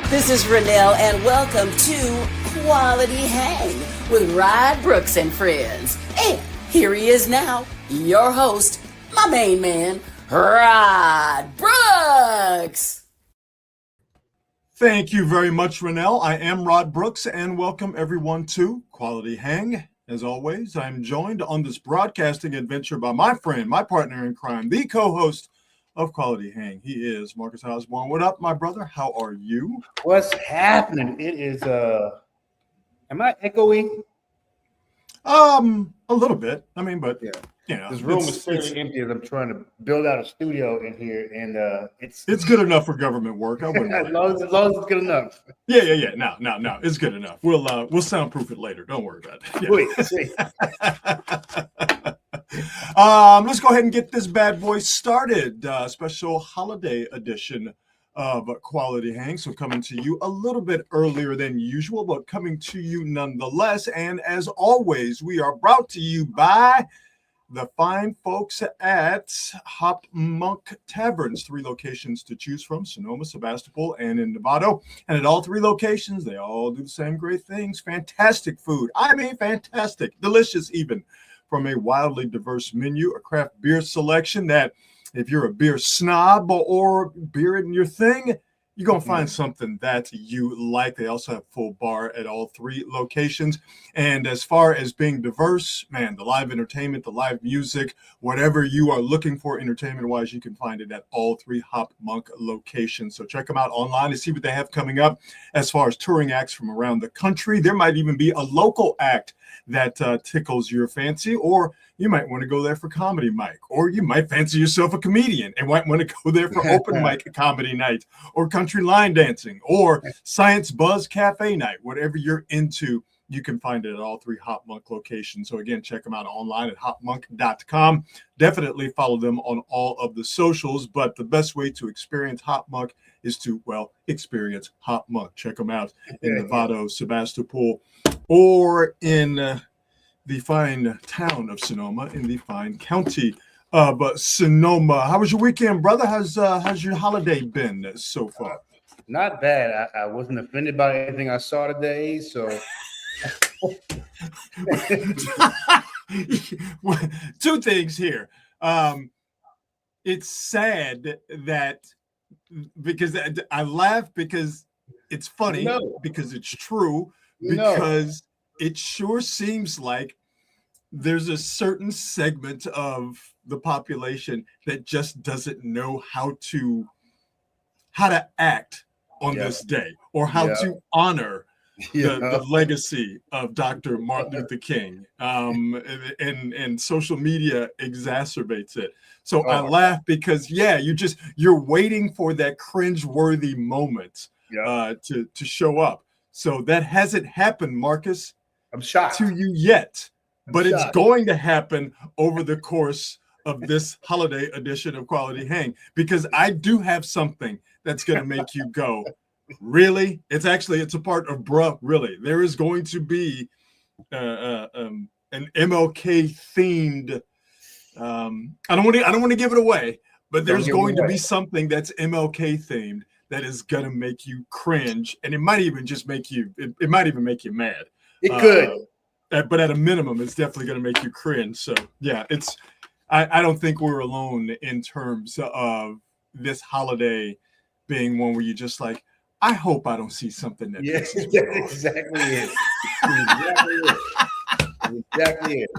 This is Renelle, and welcome to Quality Hang with Rod Brooks and friends. And here he is now, your host, my main man, Rod Brooks. Thank you very much, Renelle. I am Rod Brooks, and welcome everyone to Quality Hang. As always, I'm joined on this broadcasting adventure by my friend, my partner in crime, the co-host of Quality Hang. He is Marcus Osborne. What up, my brother? How are you? What's happening? It is am I echoing? A little bit. I mean, but yeah. You know, This room is fairly empty as I'm trying to build out a studio in here, and it's good enough for government work. I wouldn't as long as it's good enough. Yeah. No. It's good enough. We'll soundproof it later. Don't worry about it. Yeah. Let's go ahead and get this bad boy started. Special holiday edition of Quality Hang. So coming to you a little bit earlier than usual, but coming to you nonetheless. And as always, we are brought to you by the fine folks at Hop Monk Taverns. 3 locations to choose from: Sonoma, Sebastopol, and in Novato. And at all 3 locations, they all do the same great things. Fantastic food. I mean, fantastic. Delicious even. From a wildly diverse menu, a craft beer selection that, if you're a beer snob or beer in your thing, you're going to find something that you like. They also have full bar at all 3 locations. And as far as being diverse, man, the live entertainment, the live music, whatever you are looking for entertainment-wise, you can find it at all 3 Hop Monk locations. So check them out online to see what they have coming up as far as touring acts from around the country. There might even be a local act that tickles your fancy, or you might want to go there for comedy mic, or you might fancy yourself a comedian and might want to go there for open mic comedy night, or country line dancing, or science buzz cafe night. Whatever you're into, you can find it at all 3 Hop Monk locations. So again, check them out online at hopmonk.com. Definitely follow them on all of the socials, but the best way to experience Hop Monk is to, well, experience Hop Monk. Check them out in Novato, Sebastopol, or in the fine town of Sonoma, in the fine county of Sonoma. How was your weekend, brother? How's your holiday been so far? Not bad. I wasn't offended by anything I saw today, so. 2 things here. It's sad that, because I laugh because it's funny, because it's true, because it sure seems like there's a certain segment of the population that just doesn't know how to act on this day, or how to honor the legacy of Dr. Martin Luther King, and social media exacerbates it. So I laugh because you're waiting for that cringe-worthy moment to show up. So that hasn't happened, Marcus. I'm shocked to you yet, but it's going to happen over the course of this holiday edition of Quality Hang, because I do have something that's going to make you go, really? It's a part of bruh, really. There is going to be an MLK themed. I don't want to give it away, but there's going to be something that's MLK themed that is going to make you cringe, and it might even just make you. It might even make you mad. It could, but at a minimum, it's definitely going to make you cringe. So yeah, it's. I don't think we're alone in terms of this holiday being one where you just like, I hope I don't see something that. Yeah, that's exactly it. Exactly it.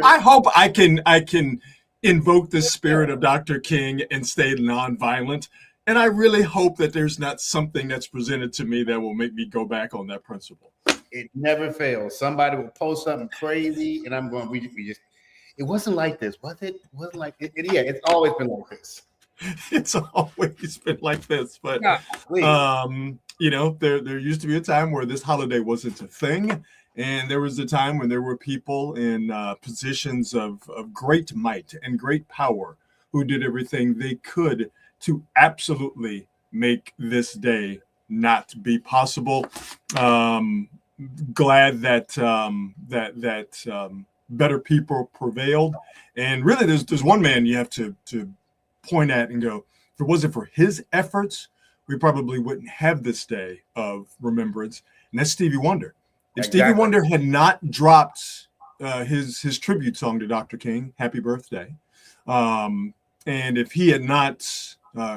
I hope I can invoke the spirit of Dr. King and stay nonviolent. And I really hope that there's not something that's presented to me that will make me go back on that principle. It never fails. Somebody will post something crazy, and I'm going, we just, it wasn't like this, was it? It wasn't like it. Yeah, it's always been like this. It's always been like this. But, there used to be a time where this holiday wasn't a thing. And there was a time when there were people in positions of great might and great power who did everything they could to absolutely make this day not be possible. Glad that better people prevailed. And really, there's one man you have to point at and go, if it wasn't for his efforts, we probably wouldn't have this day of remembrance, and that's Stevie Wonder. If Exactly. Stevie Wonder had not dropped his tribute song to Dr. King, Happy Birthday, and if he had not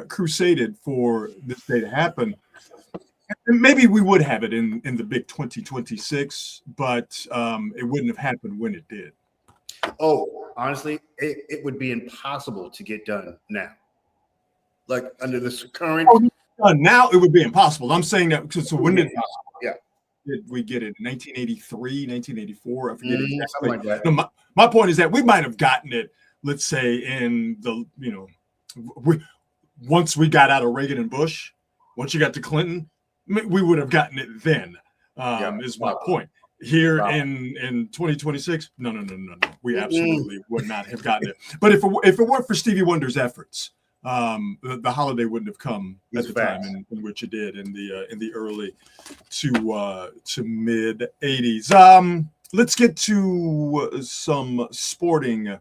crusaded for this day to happen, maybe we would have it in the big 2026, but it wouldn't have happened when it did. Oh, honestly, it would be impossible to get done now. Like under this current. Now it would be impossible. I'm saying that because so when did we get it? 1983, 1984? I forget exactly. Something like that. No, my point is that we might have gotten it, let's say, in the, once we got out of Reagan and Bush, once you got to Clinton, we would have gotten it then, is my point. Here in 2026, no. We absolutely would not have gotten it. But if it weren't for Stevie Wonder's efforts, the holiday wouldn't have come at the time in which it did in the early to mid 80s. Let's get to some sporting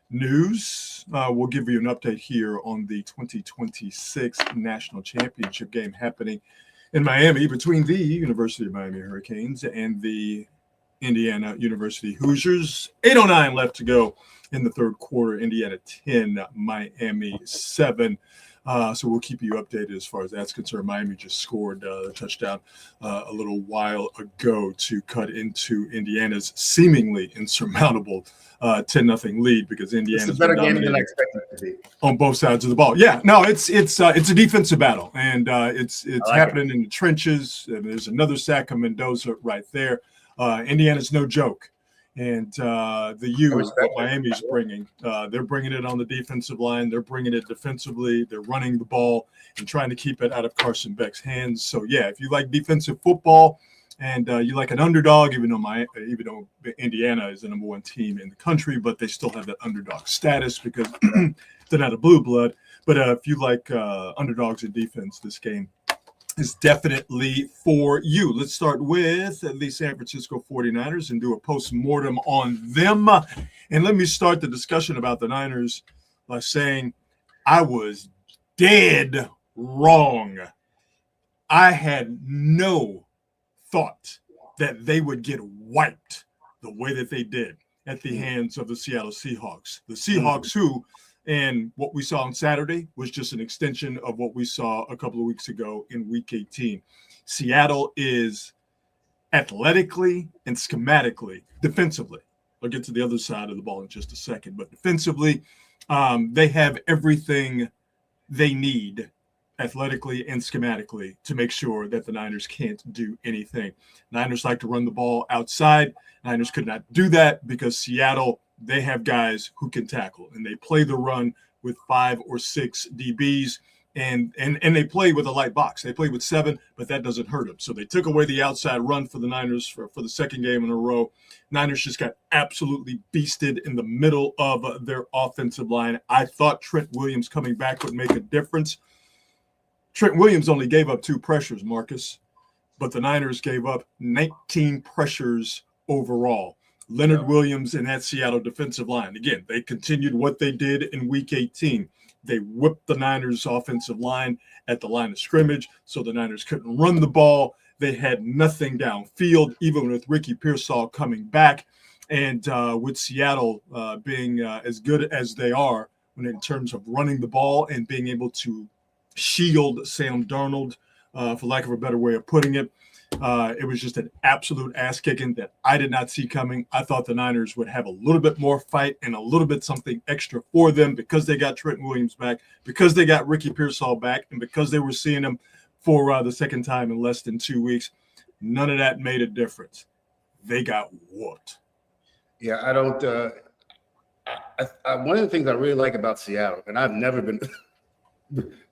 news. We'll give you an update here on the 2026 National Championship game happening in Miami between the University of Miami Hurricanes and the Indiana University Hoosiers. 8:09 left to go in the third quarter. Indiana 10, Miami 7. So we'll keep you updated as far as that's concerned. Miami just scored a touchdown a little while ago to cut into Indiana's seemingly insurmountable 10-0 lead, because Indiana's a better game than I expected it to be on both sides of the ball. Yeah, no, it's a defensive battle, and it's happening in the trenches. And there's another sack of Mendoza right there. Indiana's no joke. And the U that Miami's bringing, they're bringing it on the defensive line. They're bringing it defensively. They're running the ball and trying to keep it out of Carson Beck's hands. So, yeah, if you like defensive football and you like an underdog, even though Indiana is the number one team in the country, but they still have that underdog status because they're not a blue blood. But if you like underdogs in defense, this game is definitely for you. Let's start with the San Francisco 49ers and do a post-mortem on them. And let me start the discussion about the Niners by saying I was dead wrong. I had no thought that they would get wiped the way that they did at the hands of the Seattle Seahawks. The Seahawks who, and what we saw on Saturday was just an extension of what we saw a couple of weeks ago in Week 18. Seattle is athletically and schematically, defensively. I'll get to the other side of the ball in just a second. But defensively, they have everything they need athletically and schematically to make sure that the Niners can't do anything. Niners like to run the ball outside. Niners could not do that because Seattle, they have guys who can tackle, and they play the run with 5 or 6 DBs, and they play with a light box. They play with 7, but that doesn't hurt them. So they took away the outside run for the Niners for the second game in a row. Niners just got absolutely beasted in the middle of their offensive line. I thought Trent Williams coming back would make a difference. Trent Williams only gave up 2 pressures, Marcus, but the Niners gave up 19 pressures overall. Leonard Williams and that Seattle defensive line. Again, they continued what they did in Week 18. They whipped the Niners offensive line at the line of scrimmage, so the Niners couldn't run the ball. They had nothing downfield, even with Ricky Pearsall coming back. And with Seattle being as good as they are in terms of running the ball and being able to shield Sam Darnold, for lack of a better way of putting it, it was just an absolute ass kicking that I did not see coming. I thought the Niners would have a little bit more fight and a little bit something extra for them because they got Trent Williams back, because they got Ricky Pearsall back, and because they were seeing him for the second time in less than 2 weeks. None of that made a difference. They got whooped. Yeah, I don't. One of the things I really like about Seattle, and I've never been.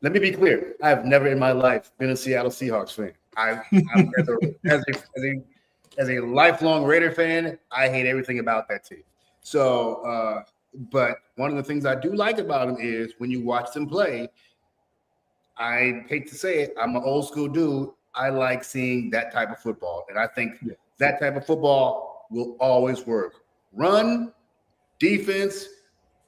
Let me be clear. I've never in my life been a Seattle Seahawks fan. As a lifelong Raider fan, I hate everything about that team. So, but one of the things I do like about them is when you watch them play, I hate to say it, I'm an old school dude. I like seeing that type of football. And I think that type of football will always work. Run, defense,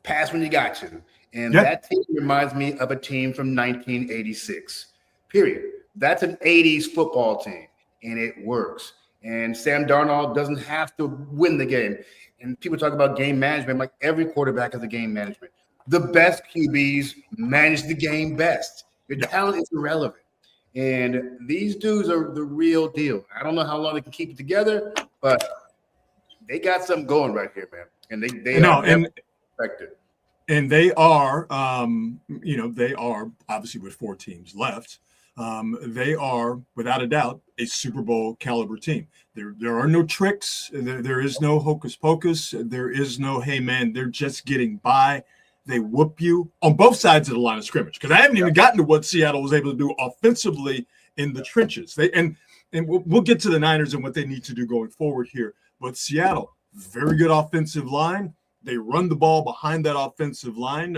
pass when you got to. And that team reminds me of a team from 1986. period. That's an 80s football team, and it works. And Sam Darnold doesn't have to win the game. And people talk about game management. Like every quarterback is a game management. The best QBs manage the game best. Your talent is irrelevant. And these dudes are the real deal. I don't know how long they can keep it together, but they got something going right here, man. And they are expected. And they are, they are obviously with 4 teams left. They are, without a doubt, a Super Bowl caliber team. There are no tricks. There is no hocus pocus. There is no, hey, man, they're just getting by. They whoop you on both sides of the line of scrimmage. Because I haven't even gotten to what Seattle was able to do offensively in the trenches. And we'll get to the Niners and what they need to do going forward here. But Seattle, very good offensive line. They run the ball behind that offensive line.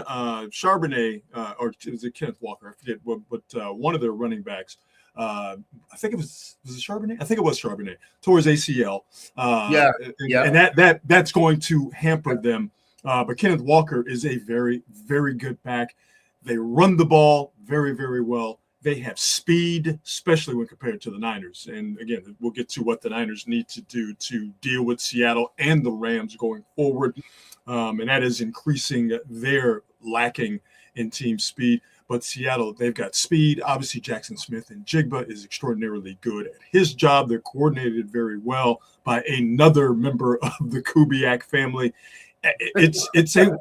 Charbonnet, or was it Kenneth Walker? I forget what one of their running backs. I think it was it Charbonnet? I think it was Charbonnet. Tore his ACL. And that's going to hamper them. But Kenneth Walker is a very, very good back. They run the ball very, very well. They have speed, especially when compared to the Niners. And again, we'll get to what the Niners need to do to deal with Seattle and the Rams going forward. And that is increasing their lacking in team speed. But Seattle, they've got speed. Obviously, Jackson Smith and Jigba is extraordinarily good at his job. They're coordinated very well by another member of the Kubiak family. It's a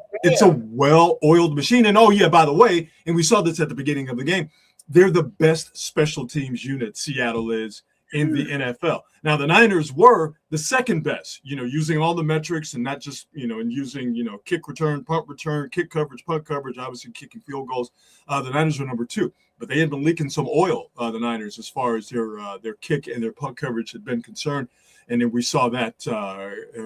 well-oiled machine. And by the way, and we saw this at the beginning of the game, they're the best special teams unit, Seattle is, in the NFL. Now, the Niners were the second best, using all the metrics and not just, and using, kick return, punt return, kick coverage, punt coverage, obviously kicking field goals. The Niners were number 2, but they had been leaking some oil, the Niners, as far as their kick and their punt coverage had been concerned. And then we saw that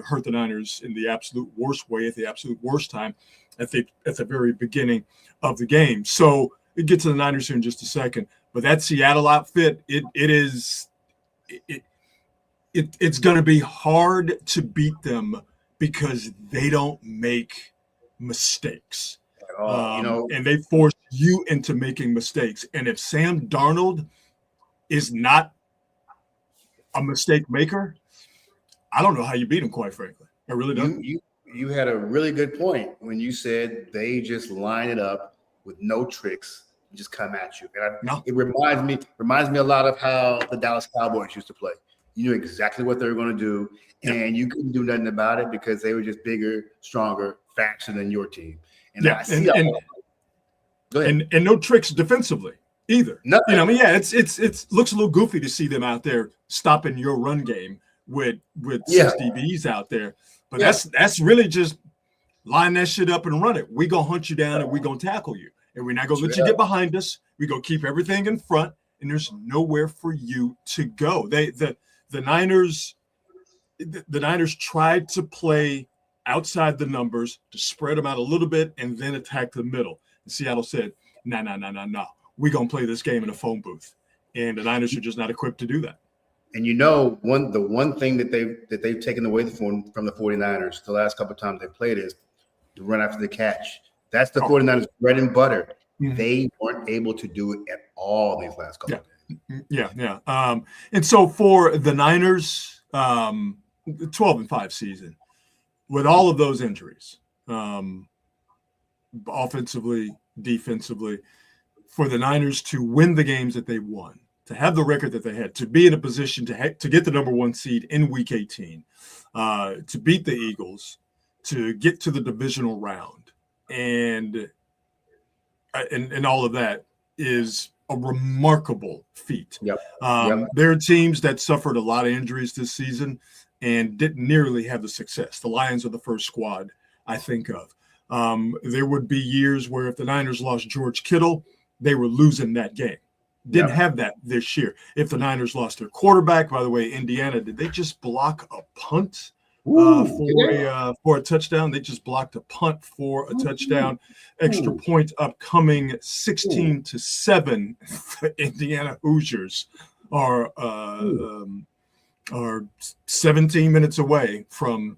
hurt the Niners in the absolute worst way, at the absolute worst time, at the very beginning of the game. So we'll get to the Niners here in just a second. But that Seattle outfit, it's going to be hard to beat them because they don't make mistakes. And they force you into making mistakes. And if Sam Darnold is not a mistake maker, I don't know how you beat him, quite frankly. I really don't. You had a really good point when you said they just line it up with no tricks and just come at you. And it reminds me a lot of how the Dallas Cowboys used to play. You knew exactly what they were going to do, and you couldn't do nothing about it because they were just bigger, stronger, faster than your team. And go ahead. And no tricks defensively either. Nothing. It looks a little goofy to see them out there stopping your run game with 6 DBs out there, but that's really just line that shit up and run it. We gonna hunt you down and we gonna tackle you, and we're not gonna let you get behind us. We gonna keep everything in front, and there's nowhere for you to go. The Niners tried to play outside the numbers to spread them out a little bit and then attack the middle. And Seattle said, no. We're gonna play this game in a phone booth, and the Niners are just not equipped to do that. And the one thing that they've taken away from the 49ers the last couple of times they played is to run after the catch. That's the 49ers' bread and butter. Mm-hmm. They weren't able to do it at all these last couple of days. Yeah. And so for the Niners, 12-5 season, with all of those injuries, offensively, defensively, for the Niners to win the games that they won, to have the record that they had, to be in a position to get the number 1 seed in Week 18, to beat the Eagles, to get to the divisional round, and all of that is a remarkable feat. There are teams that suffered a lot of injuries this season and didn't nearly have the success. The Lions are the first squad I think of. There would be years where if the Niners lost George Kittle, they were losing that game. Didn't have that this year. If the Niners lost their quarterback, by the way, Indiana, did they just block a punt for a touchdown? They just blocked a punt for a touchdown. Extra point upcoming, 16-7. The Indiana Hoosiers are are 17 minutes away from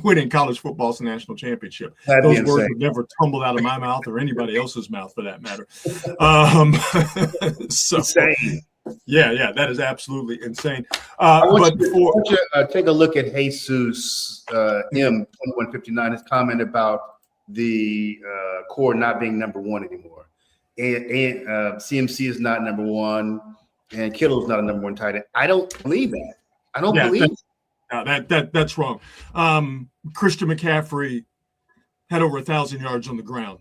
winning college football's national championship. Those words would never tumbled out of my mouth or anybody else's mouth for that matter. So, insane. Yeah, that is absolutely insane. I want you to take a look at Jesus M2159, his comment about the core not being number one anymore. And CMC is not number one, and Kittle is not a number one tight end. I don't believe that. I don't believe that's wrong. Christian McCaffrey had over 1,000 yards on the ground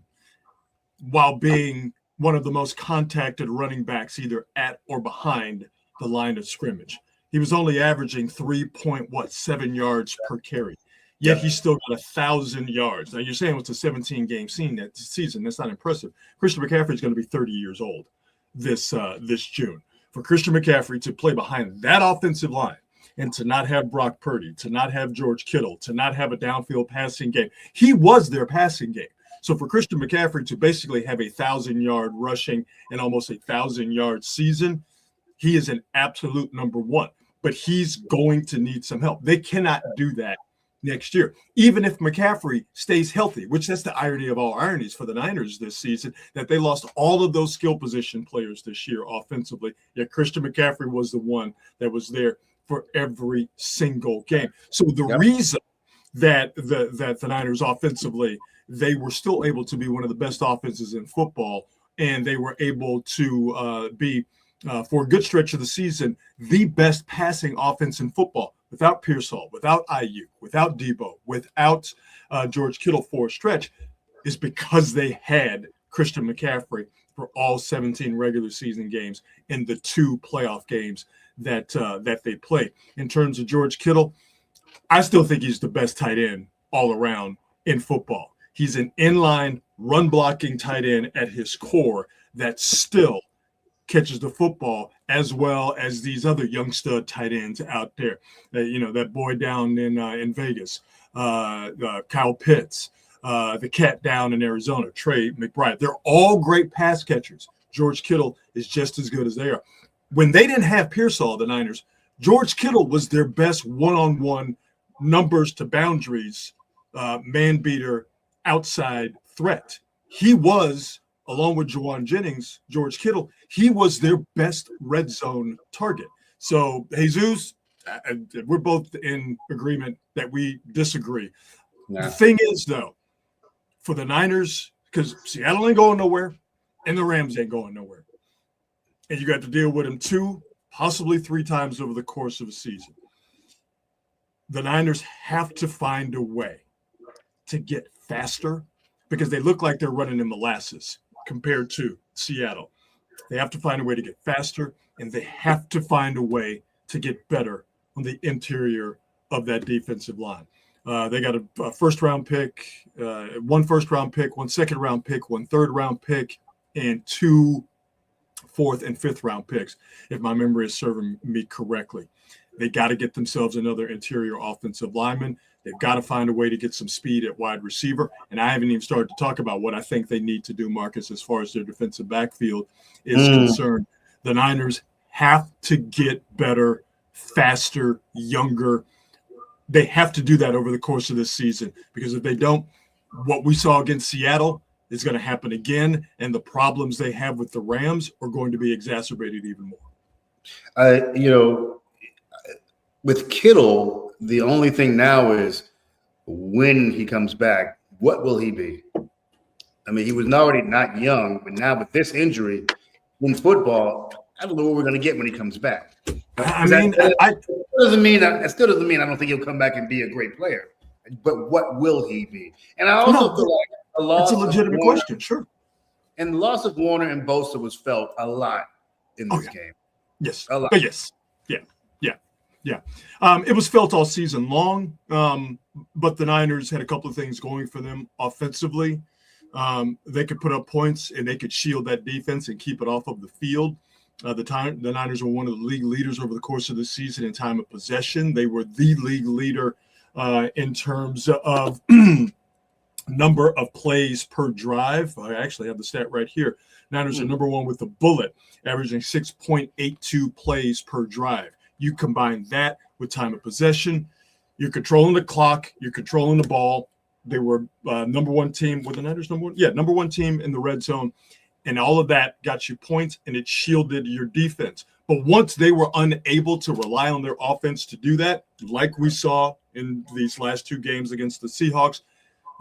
while being one of the most contacted running backs either at or behind the line of scrimmage. He was only averaging 3.7 yards per carry, yet he still got 1,000 yards. Now, you're saying it's a 17-game season. That's not impressive. Christian McCaffrey is going to be 30 years old this June. For Christian McCaffrey to play behind that offensive line and to not have Brock Purdy, to not have George Kittle, to not have a downfield passing game, he was their passing game. So for Christian McCaffrey to basically have 1,000-yard rushing and almost 1,000-yard season, he is an absolute number one. But he's going to need some help. They cannot do that next year, even if McCaffrey stays healthy, which that's the irony of all ironies for the Niners this season, that they lost all of those skill position players this year offensively. Yet Christian McCaffrey was the one that was there for every single game. So the reason that the Niners offensively, they were still able to be one of the best offenses in football, and they were able to be, for a good stretch of the season, the best passing offense in football without Pearsall, without Ayuk, without Debo, without George Kittle for a stretch, is because they had Christian McCaffrey for all 17 regular season games and the 2 playoff games that they played. In terms of George Kittle, I still think he's the best tight end all around in football. He's an inline run-blocking tight end at his core that still catches the football as well as these other young stud tight ends out there. That boy down in Vegas, Kyle Pitts, the cat down in Arizona, Trey McBride. They're all great pass catchers. George Kittle is just as good as they are. When they didn't have Pearsall, the Niners, George Kittle was their best one-on-one numbers to boundaries, man beater, outside threat. He was, along with Juwan Jennings, George Kittle, he was their best red zone target. So, Jesus, we're both in agreement that we disagree. Yeah. The thing is, though, for the Niners, because Seattle ain't going nowhere and the Rams ain't going nowhere, and you got to deal with them 2, possibly 3 times over the course of a season, the Niners have to find a way to get faster because they look like they're running in molasses compared to Seattle. They have to find a way to get faster, and they have to find a way to get better on the interior of that defensive line. They got a first-round pick, 1 first-round pick, 1 second-round pick, 1 third-round pick, and 2 fourth and fifth round picks, if my memory is serving me correctly. They got to get themselves another interior offensive lineman. They've got to find a way to get some speed at wide receiver. And I haven't even started to talk about what I think they need to do, Marcus, as far as their defensive backfield is concerned. The Niners have to get better, faster, younger. They have to do that over the course of this season, because if they don't, what we saw against Seattle is going to happen again, and the problems they have with the Rams are going to be exacerbated even more. With Kittle, the only thing now is when he comes back, what will he be? I mean, he was already not young, but now with this injury in football, I don't know what we're going to get when he comes back. It still doesn't mean I don't think he'll come back and be a great player. But what will he be? And I also feel like it's a legitimate question, sure. And the loss of Warner and Bosa was felt a lot in this game. Yes. A lot. Yes. Yeah. It was felt all season long, but the Niners had a couple of things going for them offensively. They could put up points, and they could shield that defense and keep it off of the field. The Niners were one of the league leaders over the course of the season in time of possession. They were the league leader in terms of number of plays per drive. I actually have the stat right here. Niners are number one with the bullet, averaging 6.82 plays per drive. You combine that with time of possession. You're controlling the clock. You're controlling the ball. They were number one team. Were the Niners number one? Yeah, number one team in the red zone. And all of that got you points, and it shielded your defense. But once they were unable to rely on their offense to do that, like we saw in these last two games against the Seahawks,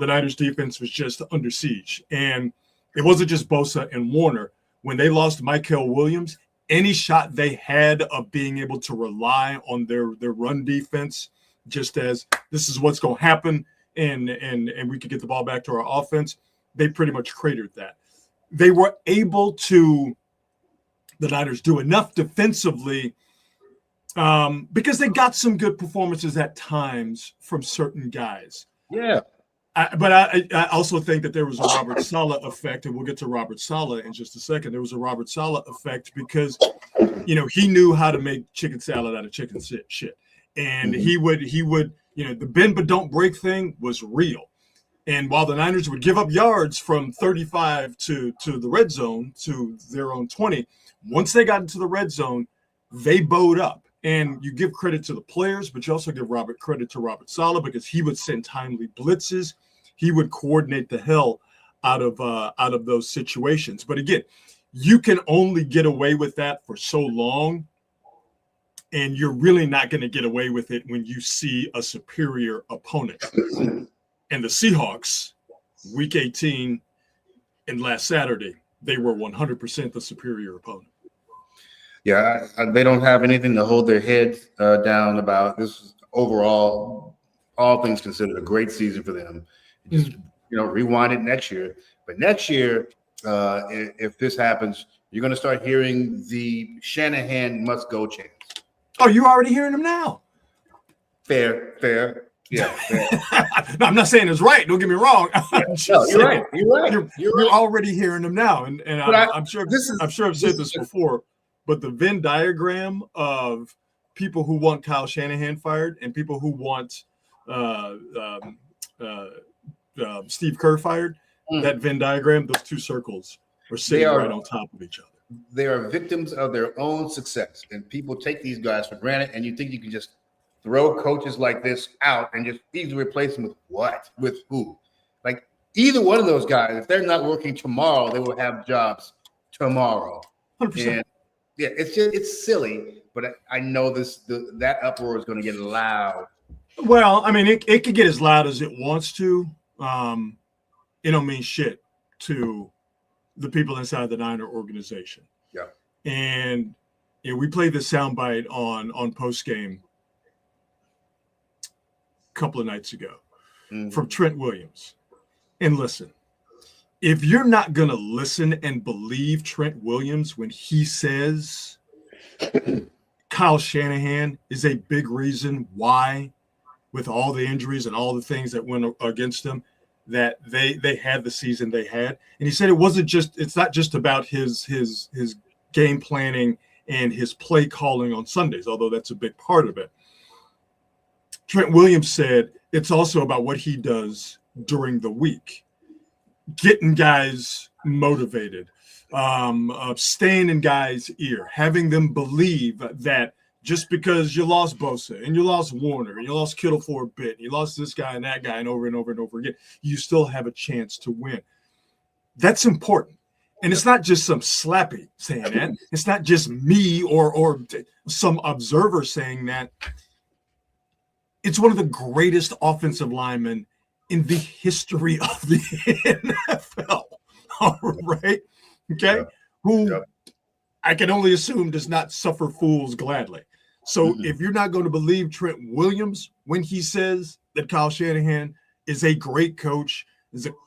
the Niners defense was just under siege. And it wasn't just Bosa and Warner. When they lost Michael Williams, any shot they had of being able to rely on their run defense, just as this is what's going to happen, and we could get the ball back to our offense, they pretty much cratered that. They were able to, the Niners, do enough defensively because they got some good performances at times from certain guys. Yeah. But I also think that there was a Robert Saleh effect, and we'll get to Robert Saleh in just a second. There was a Robert Saleh effect because, he knew how to make chicken salad out of chicken shit. And he would, the bend but don't break thing was real. And while the Niners would give up yards from 35 to the red zone, to their own 20, once they got into the red zone, they bowed up. And you give credit to the players, but you also give credit to Robert Saleh because he would send timely blitzes. He would coordinate the hell out of those situations. But again, you can only get away with that for so long, and you're really not going to get away with it when you see a superior opponent. And the Seahawks, Week 18 and last Saturday, they were 100% the superior opponent. Yeah, they don't have anything to hold their heads down about. This is overall, all things considered, a great season for them. Just, rewind it next year. But next year, if this happens, you're going to start hearing the Shanahan must go chants. Oh, you're already hearing them now. Fair. Yeah. Fair. No, I'm not saying it's right. Don't get me wrong. You're right. You're already hearing them now, and I'm sure I've said this before. But the Venn diagram of people who want Kyle Shanahan fired and people who want Steve Kerr fired, that Venn diagram, those two circles are sitting right on top of each other. They are victims of their own success, and people take these guys for granted. And you think you can just throw coaches like this out and just easily replace them with what? With who? Like either one of those guys, if they're not working tomorrow, they will have jobs tomorrow. 100%. And yeah, it's silly, but I know that uproar is going to get loud. Well, I mean, it could get as loud as it wants to. It don't mean shit to the people inside the Niner organization. Yeah. And we played the soundbite on post game a couple of nights ago from Trent Williams. And listen, if you're not going to listen and believe Trent Williams when he says Kyle Shanahan is a big reason why, with all the injuries and all the things that went against him, that they had the season they had. And he said it's not just about his game planning and his play calling on Sundays, although that's a big part of it. Trent Williams said it's also about what he does during the week. Getting guys motivated, staying in guys' ear, having them believe that just because you lost Bosa and you lost Warner and you lost Kittle for a bit, and you lost this guy and that guy and over again, you still have a chance to win. That's important. And it's not just some slappy saying that. It's not just me or some observer saying that. It's one of the greatest offensive linemen in the history of the NFL, all right? Okay? Yeah. Who I can only assume does not suffer fools gladly. So if you're not going to believe Trent Williams when he says that Kyle Shanahan is a great coach,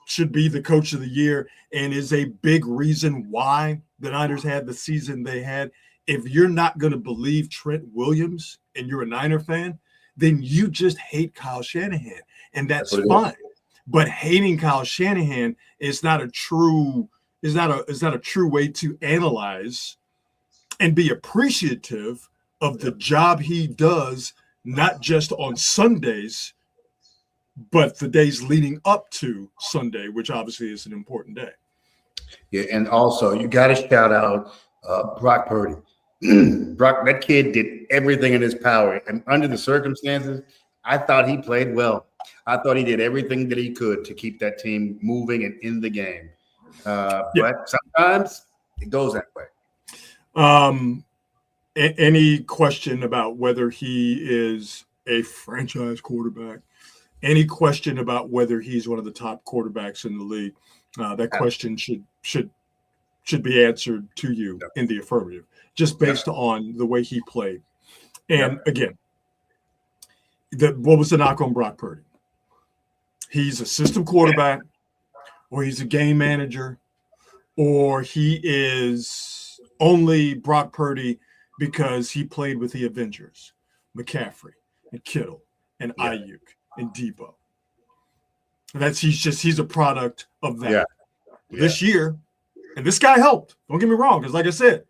should be the coach of the year, and is a big reason why the Niners had the season they had, if you're not going to believe Trent Williams and you're a Niner fan, then you just hate Kyle Shanahan. And that's fine. But hating Kyle Shanahan is not a true way to analyze and be appreciative of the job he does, not just on Sundays, but the days leading up to Sunday, which obviously is an important day. Yeah, and also you got to shout out Brock Purdy. Brock, that kid did everything in his power. And under the circumstances, I thought he played well. I thought he did everything that he could to keep that team moving and in the game. But sometimes it goes that way. Any question about whether he is a franchise quarterback? Any question about whether he's one of the top quarterbacks in the league? That question should be answered to you in the affirmative, just based on the way he played. And again, what was the knock on Brock Purdy? He's a system quarterback, or he's a game manager, or he is only Brock Purdy because he played with the Avengers, McCaffrey and Kittle and Ayuk and Debo. He's a product of that. This year, and this guy helped. Don't get me wrong, because like I said,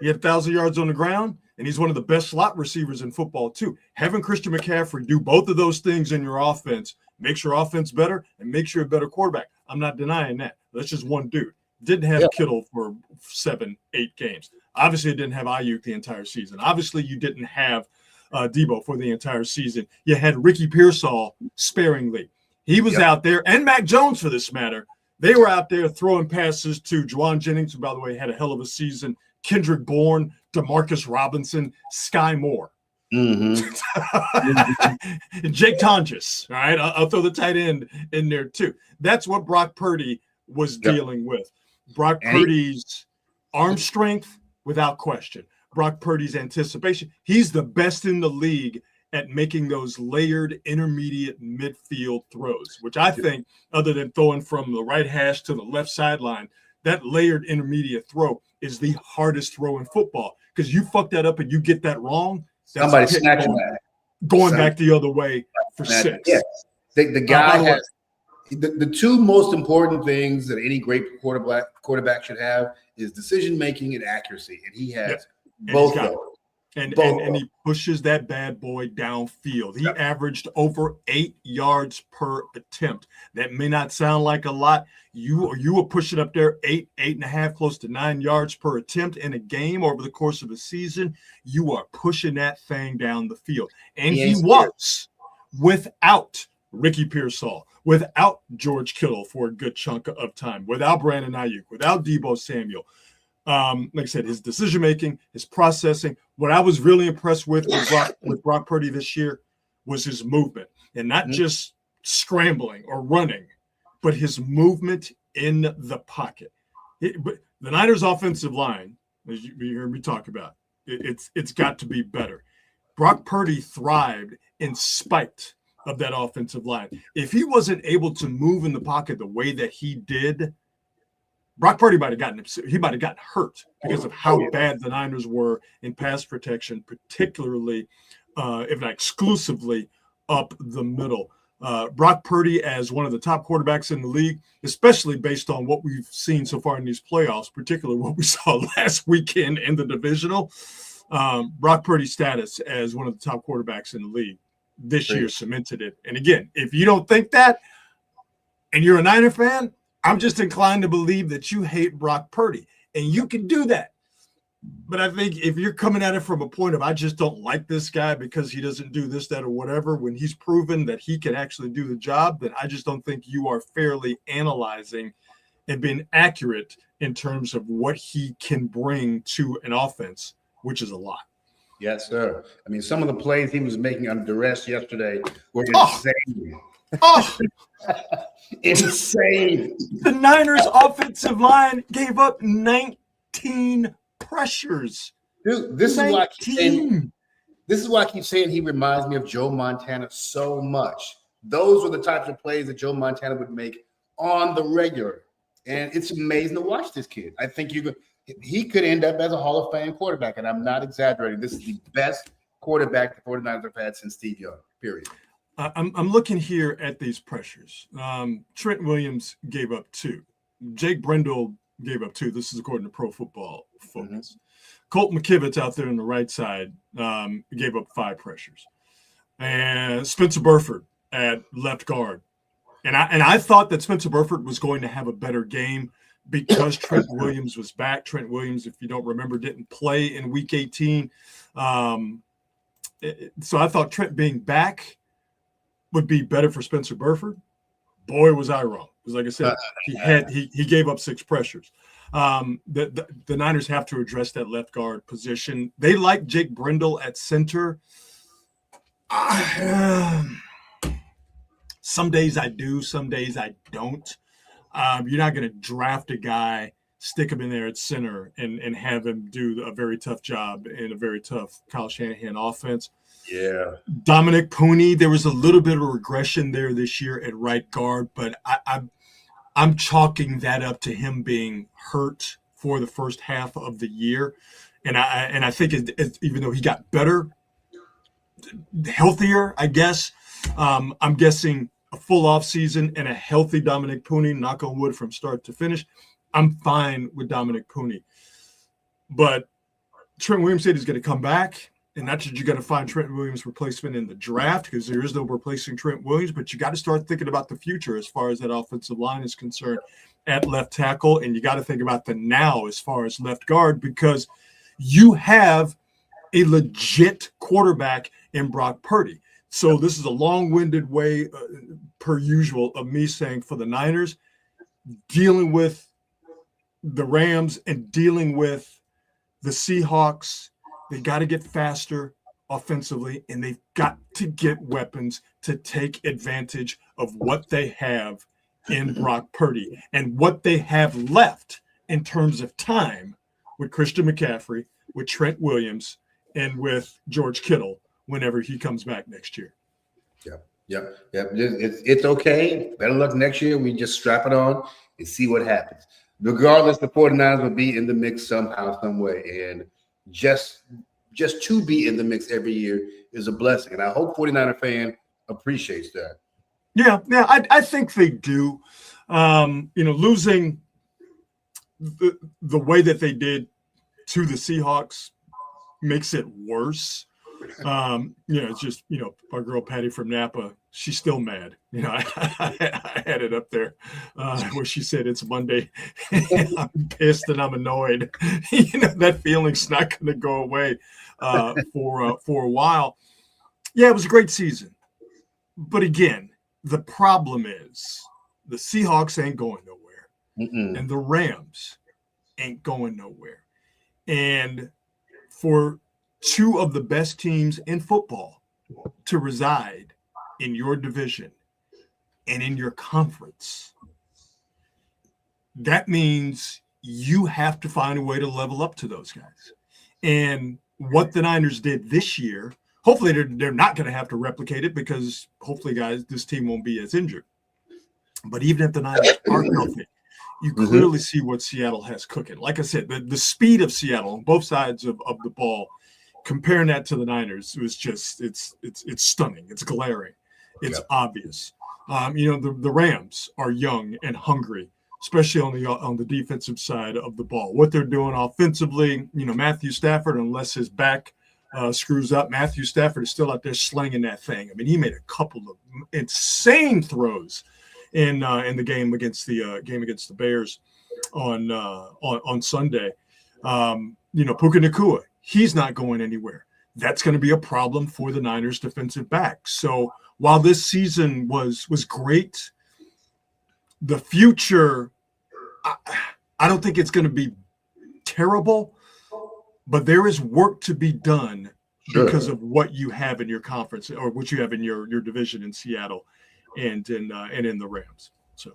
he had 1,000 yards on the ground, and he's one of the best slot receivers in football too. Having Christian McCaffrey do both of those things in your offense makes your offense better and makes you a better quarterback. I'm not denying that. That's just one dude. Didn't have Kittle for 7-8 games. Obviously, it didn't have Ayuk the entire season. Obviously, you didn't have Debo for the entire season. You had Ricky Pearsall sparingly. He was out there, and Mac Jones for this matter. They were out there throwing passes to Juwan Jennings, who, by the way, had a hell of a season, Kendrick Bourne, Demarcus Robinson, Sky Moore. Jake Tonjes. All right, I'll throw the tight end in there too. That's what Brock Purdy was dealing with. Brock Purdy's arm strength, without question. Brock Purdy's anticipation. He's the best in the league at making those layered intermediate midfield throws, which I think, other than throwing from the right hash to the left sideline, that layered intermediate throw is the hardest throw in football, because you fuck that up and you get that wrong. Somebody snatching that. Going back the other way for 6. Yes. The guy has the two most important things that any great quarterback should have is decision making and accuracy, and he has both of those. And he pushes that bad boy downfield. He averaged over 8 yards per attempt. That may not sound like a lot. You were pushing up there 8.5, close to 9 yards per attempt in a game over the course of a season. You are pushing that thing down the field. And he was without Ricky Pearsall, without George Kittle for a good chunk of time, without Brandon Ayuk, without Debo Samuel. Like I said, his decision-making, his processing. What I was really impressed with Brock Purdy this year was his movement, and not just scrambling or running, but his movement in the pocket. But the Niners' offensive line, as you heard me talk about, it's got to be better. Brock Purdy thrived in spite of that offensive line. If he wasn't able to move in the pocket the way that he did, Brock Purdy might have gotten hurt because of how bad the Niners were in pass protection, particularly, if not exclusively, up the middle. Brock Purdy, as one of the top quarterbacks in the league, especially based on what we've seen so far in these playoffs, particularly what we saw last weekend in the divisional, Brock Purdy's status as one of the top quarterbacks in the league this year cemented it. And again, if you don't think that and you're a Niner fan, I'm just inclined to believe that you hate Brock Purdy, and you can do that. But I think if you're coming at it from a point of, I just don't like this guy because he doesn't do this, that, or whatever, when he's proven that he can actually do the job, then I just don't think you are fairly analyzing and being accurate in terms of what he can bring to an offense, which is a lot. Yes, sir. I mean, some of the plays he was making under duress yesterday were insane. Insane. The Niners' offensive line gave up 19 pressures. Dude, this is why I keep saying he reminds me of Joe Montana so much. Those were the types of plays that Joe Montana would make on the regular. And it's amazing to watch this kid. I think he could end up as a Hall of Fame quarterback, and I'm not exaggerating. This is the best quarterback the 49ers have had since Steve Young, period. I'm looking here at these pressures. Trent Williams gave up 2. Jake Brendel gave up 2. This is according to Pro Football Focus. Colt McKivitz out there on the right side gave up 5 pressures. And Spencer Burford at left guard. And I thought that Spencer Burford was going to have a better game because Trent Williams was back. Trent Williams, if you don't remember, didn't play in Week 18. So I thought Trent being back would be better for Spencer Burford. Boy, was I wrong. Because like I said, he gave up 6 pressures. The Niners have to address that left guard position. They like Jake Brindle at center. Some days I do, some days I don't. You're not going to draft a guy, stick him in there at center, and have him do a very tough job in a very tough Kyle Shanahan offense. Yeah. Dominic Pooney, there was a little bit of regression there this year at right guard, but I'm chalking that up to him being hurt for the first half of the year. And I think even though he got better, healthier, I guess, I'm guessing a full off season and a healthy Dominic Pooney, knock on wood, from start to finish, I'm fine with Dominic Pooney. But Trent Williams said he's going to come back. And not that you're going to find Trent Williams' replacement in the draft, because there is no replacing Trent Williams, but you got to start thinking about the future as far as that offensive line is concerned at left tackle. And you got to think about the now as far as left guard, because you have a legit quarterback in Brock Purdy. So this is a long-winded way, per usual, of me saying for the Niners, dealing with the Rams and dealing with the Seahawks, they got to get faster offensively, and they've got to get weapons to take advantage of what they have in Brock Purdy and what they have left in terms of time with Christian McCaffrey, with Trent Williams, and with George Kittle whenever he comes back next year. Yep. It's okay. Better luck next year. We just strap it on and see what happens. Regardless, the 49ers will be in the mix somehow, some way. And just to be in the mix every year is a blessing. And I hope 49er fan appreciates that. Yeah, I think they do. Losing the way that they did to the Seahawks makes it worse. It's just, our girl Patty from Napa, she's still mad. I had it up there where she said it's Monday. I'm pissed and I'm annoyed. That feeling's not going to go away for a while. Yeah, it was a great season. But again, the problem is the Seahawks ain't going nowhere. And the Rams ain't going nowhere. And for two of the best teams in football to reside in your division and in your conference, that means you have to find a way to level up to those guys. And what the Niners did this year, hopefully they're not going to have to replicate it, because hopefully, guys, this team won't be as injured. But even if the Niners are healthy, you clearly see what Seattle has cooking. Like I said, the speed of Seattle on both sides of the ball, comparing that to the Niners, it was just it's stunning. It's glaring. It's obvious. The Rams are young and hungry, especially on the defensive side of the ball. What they're doing offensively, Matthew Stafford, unless his back screws up, Matthew Stafford is still out there slinging that thing. I mean, he made a couple of insane throws in the game against the Bears on Sunday. Puka Nacua, he's not going anywhere. That's going to be a problem for the Niners defensive back. So while this season was great, the future, I don't think it's going to be terrible, but there is work to be done because of what you have in your conference, or what you have in your division in Seattle and in the Rams. So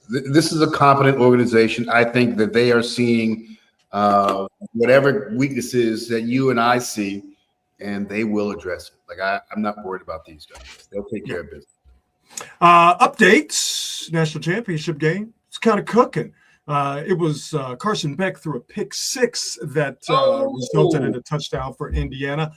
this is a competent organization. I think that they are seeing whatever weaknesses that you and I see, and they will address it. Like I'm not worried about these guys. They'll take care of business. Updates: National Championship game. It's kind of cooking. It was Carson Beck threw a pick six that resulted in a touchdown for Indiana,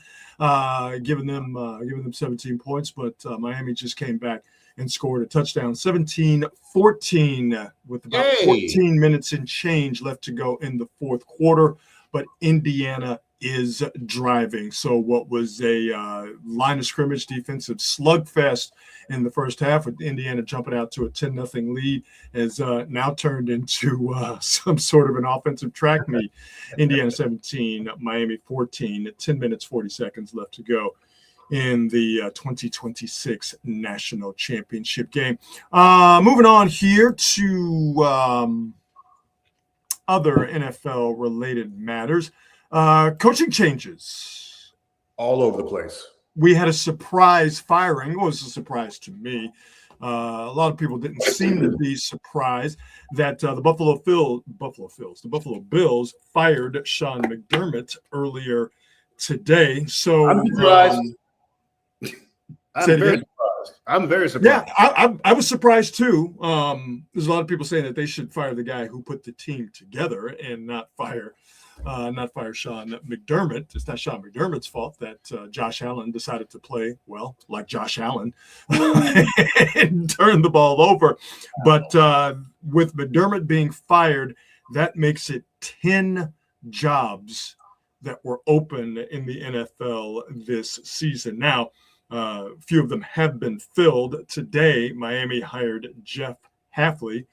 giving them 17 points. But Miami just came back and scored a touchdown, 17-14, with about 14 minutes and change left to go in the fourth quarter. But Indiana is driving. So what was a line of scrimmage defensive slugfest in the first half with Indiana jumping out to a 10-0 lead has now turned into some sort of an offensive track meet. Indiana 17, Miami 14, 10 minutes, 40 seconds left to go in the 2026 National Championship game. Moving on here to other NFL-related matters. Coaching changes. All over the place. We had a surprise firing. It was a surprise to me. A lot of people didn't seem to be surprised that the Buffalo Bills fired Sean McDermott earlier today. So I'm surprised. I'm very surprised. Yeah, I was surprised too. There's a lot of people saying that they should fire the guy who put the team together and not fire Sean McDermott. It's not Sean McDermott's fault that Josh Allen decided to play well, like Josh Allen, and turn the ball over. But with McDermott being fired, that makes it 10 jobs that were open in the NFL this season. Now, a few of them have been filled. Today, Miami hired Jeff Hafley.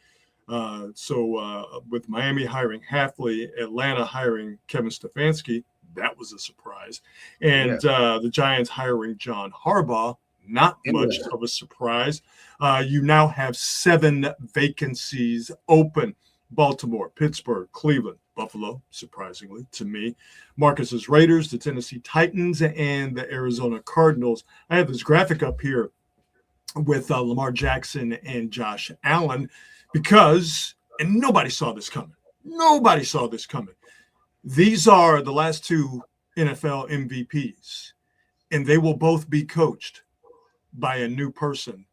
With Miami hiring Hafley, Atlanta hiring Kevin Stefanski, that was a surprise. And the Giants hiring John Harbaugh, not much of a surprise. You now have 7 vacancies open. Baltimore, Pittsburgh, Cleveland, Buffalo, surprisingly to me, Marcus's Raiders, the Tennessee Titans, and the Arizona Cardinals. I have this graphic up here with Lamar Jackson and Josh Allen because nobody saw this coming. Nobody saw this coming. These are the last 2 NFL MVPs, and they will both be coached by a new person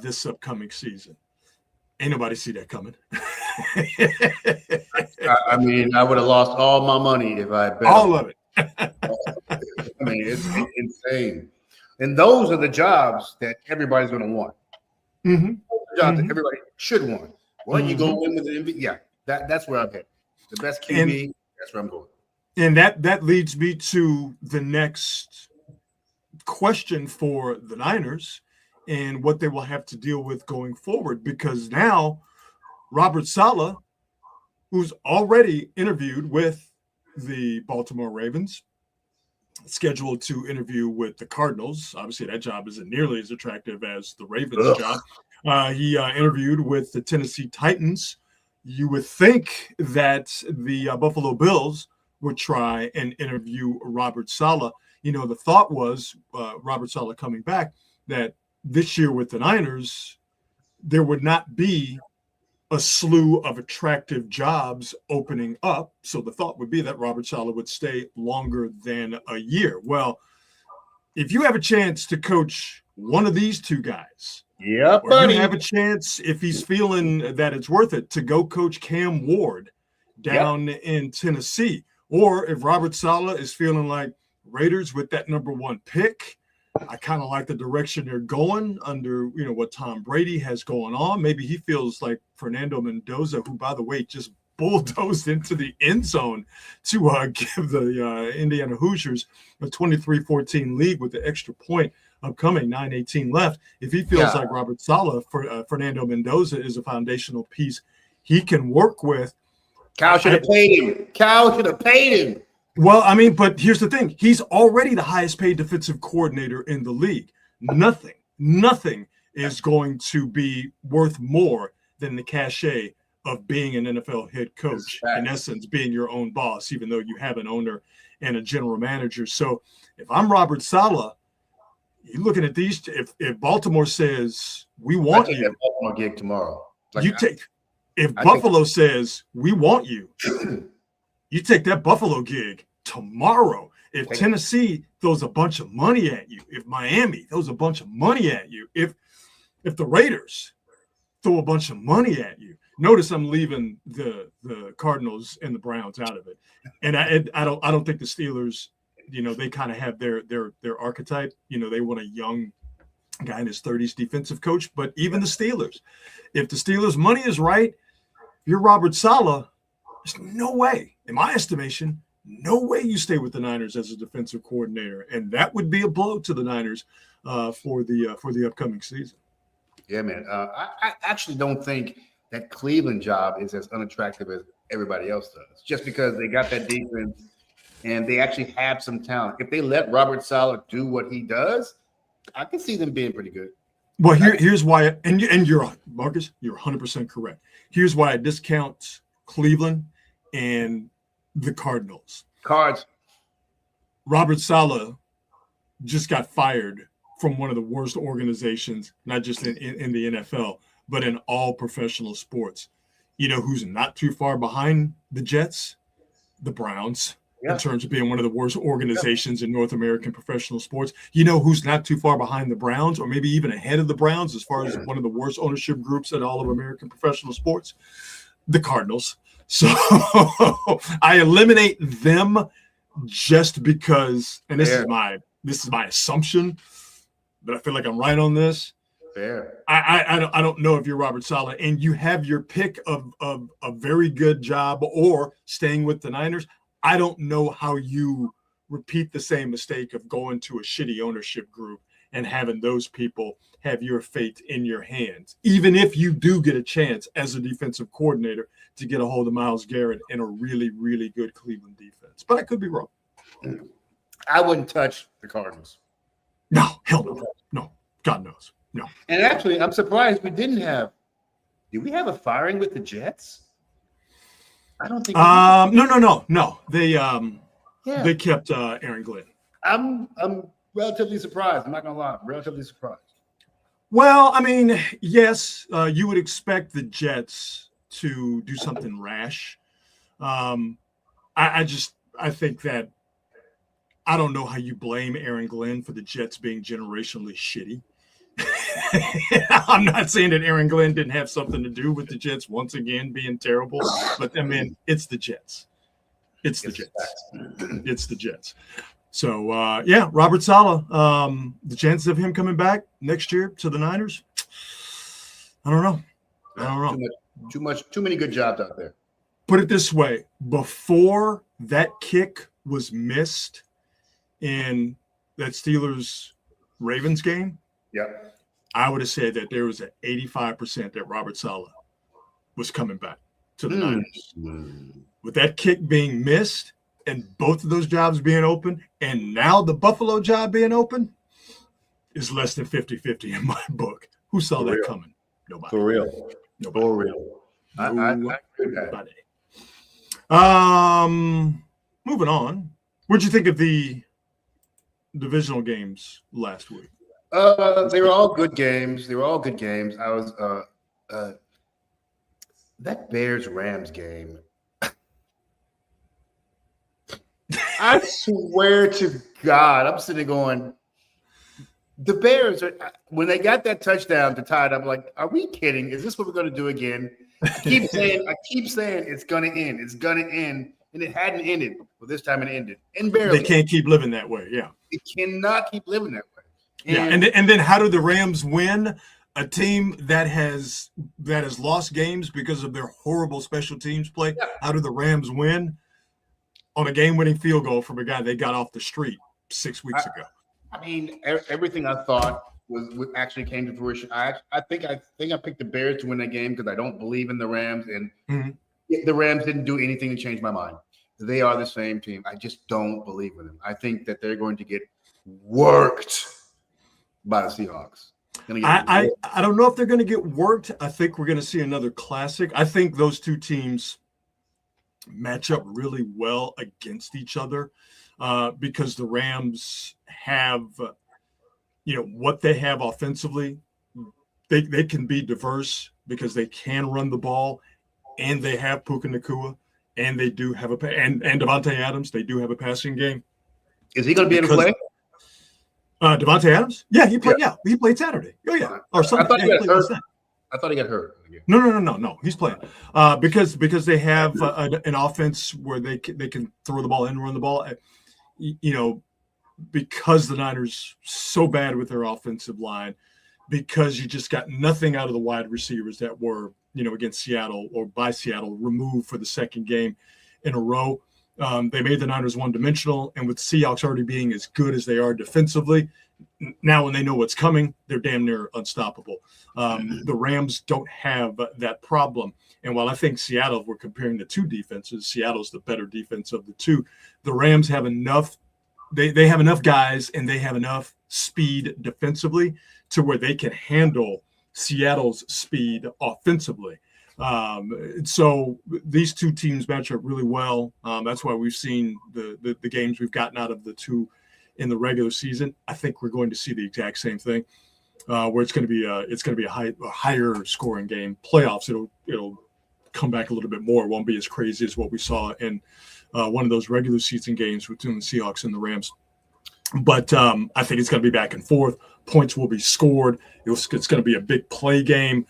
this upcoming season. Ain't nobody see that coming. I mean, I would have lost all my money if I bet. All of it. I mean, it's insane. And those are the jobs that everybody's going to want. Mm-hmm. Jobs that everybody should want. Well, you go in with the MVP. Yeah, that's where I'm headed. The best QB, that's where I'm going. And that leads me to the next question for the Niners and what they will have to deal with going forward, because now Robert Saleh, who's already interviewed with the Baltimore Ravens, scheduled to interview with the Cardinals. Obviously, that job isn't nearly as attractive as the Ravens job. He interviewed with the Tennessee Titans. You would think that the Buffalo Bills would try and interview Robert Saleh. You know, the thought was Robert Saleh coming back that this year with the Niners, there would not be a slew of attractive jobs opening up. So the thought would be that Robert Saleh would stay longer than a year. Well, if you have a chance to coach one of these 2 guys, you have a chance, if he's feeling that it's worth it, to go coach Cam Ward down in Tennessee. Or if Robert Saleh is feeling like Raiders with that number 1 pick, I kind of like the direction they're going under, what Tom Brady has going on. Maybe he feels like Fernando Mendoza, who, by the way, just bulldozed into the end zone to give the Indiana Hoosiers a 23-14 lead with the extra point upcoming, 9:18 left. If he feels like Robert Saleh, Fernando Mendoza is a foundational piece he can work with. Cal should have paid him. Well, I mean, but here's the thing. He's already the highest paid defensive coordinator in the league. Nothing is going to be worth more than the cachet of being an NFL head coach, in essence, being your own boss, even though you have an owner and a general manager. So if I'm Robert Saleh, you're looking at these. If Baltimore says, we want you. That Baltimore gig tomorrow. If Buffalo says, we want you. You take that Buffalo gig tomorrow. If Tennessee throws a bunch of money at you, if Miami throws a bunch of money at you, if the Raiders throw a bunch of money at you, notice I'm leaving the Cardinals and the Browns out of it. And I don't think the Steelers, they kind of have their archetype. They want a young guy in his 30s defensive coach. But even the Steelers, if the Steelers' money is right, you're Robert Saleh. There's no way, in my estimation, no way you stay with the Niners as a defensive coordinator, and that would be a blow to the Niners for the upcoming season. Yeah, man. I actually don't think that Cleveland job is as unattractive as everybody else does, just because they got that defense and they actually have some talent. If they let Robert Saleh do what he does, I can see them being pretty good. Well, here's why, and you're Marcus, you're 100% correct. Here's why I discount Cleveland and the Cardinals. Cards. Robert Saleh just got fired from one of the worst organizations, not just in the NFL, but in all professional sports. You know who's not too far behind the Jets? The Browns, in terms of being one of the worst organizations in North American professional sports. You know who's not too far behind the Browns, or maybe even ahead of the Browns as far as one of the worst ownership groups in all of American professional sports? The Cardinals. So I eliminate them just because, and this is my assumption, but I feel like I'm right on this. Fair. I don't know if you're Robert Saleh and you have your pick of a very good job or staying with the Niners. I don't know how you repeat the same mistake of going to a shitty ownership group and having those people have your fate in your hands, even if you do get a chance as a defensive coordinator to get a hold of Myles Garrett and a really, really good Cleveland defense. But I could be wrong. I wouldn't touch the Cardinals. No, hell no. No, God knows. No. And actually, I'm surprised we didn't have. Did we have a firing with the Jets? I don't think. No. They kept Aaron Glenn. I'm relatively surprised. I'm not gonna lie. I'm relatively surprised. Well, I mean, yes, you would expect the Jets to do something rash. I think that I don't know how you blame Aaron Glenn for the Jets being generationally shitty. I'm not saying that Aaron Glenn didn't have something to do with the Jets once again being terrible, but I mean, it's the Jets. It's the Jets. So, Robert Saleh, the chances of him coming back next year to the Niners, I don't know. Too many good jobs out there. Put it this way, before that kick was missed in that Steelers-Ravens game, I would have said that there was an 85% that Robert Saleh was coming back to the Niners. With that kick being missed and both of those jobs being open, and now the Buffalo job being open, is less than 50-50 in my book. Who saw that coming? Nobody. For real. Nobody. For real. I agree with that. Moving on. What'd you think of the divisional games last week? They were all good games. I was that Bears-Rams game. I swear to God, I'm sitting there going, the Bears are, when they got that touchdown to tie it up, like, are we kidding? Is this what we're going to do again? I keep saying it's going to end. It's going to end. And it hadn't ended. Well, this time it ended. And barely. They can't keep living that way. Yeah. It cannot keep living that way. And then how do the Rams win? A team that has lost games because of their horrible special teams play. Yeah. How do the Rams win? On a game-winning field goal from a guy they got off the street 6 weeks ago. I mean, everything I thought was actually came to fruition. I think I picked the Bears to win that game because I don't believe in the Rams, and the Rams didn't do anything to change my mind. They are the same team. I just don't believe in them. I think that they're going to get worked by the Seahawks. I don't know if they're going to get worked. I think we're going to see another classic. I think those two teams match up really well against each other because the Rams have, what they have offensively. They can be diverse because they can run the ball, and they have Puka Nacua, and they do have and Devontae Adams. They do have a passing game. Is he going to be able to play? Devontae Adams? Yeah, he played. Yeah, he played Saturday. Oh yeah, or something. I thought he got hurt. No. He's playing because they have an offense where they can throw the ball and run the ball. Because the Niners so bad with their offensive line, because you just got nothing out of the wide receivers that were against Seattle or by Seattle removed for the second game in a row. They made the Niners one-dimensional, and with Seahawks already being as good as they are defensively, now when they know what's coming, they're damn near unstoppable. The Rams don't have that problem. And while I think Seattle, if we're comparing the two defenses, Seattle's the better defense of the two. The Rams have enough. They have enough guys, and they have enough speed defensively to where they can handle Seattle's speed offensively. So these two teams match up really well. That's why we've seen the games we've gotten out of the two in the regular season. I think we're going to see the exact same thing, where it's going to be a higher scoring game. Playoffs, it'll come back a little bit more. It won't be as crazy as what we saw in one of those regular season games between the Seahawks and the Rams. But I think it's going to be back and forth. Points will be scored. It's going to be a big play game.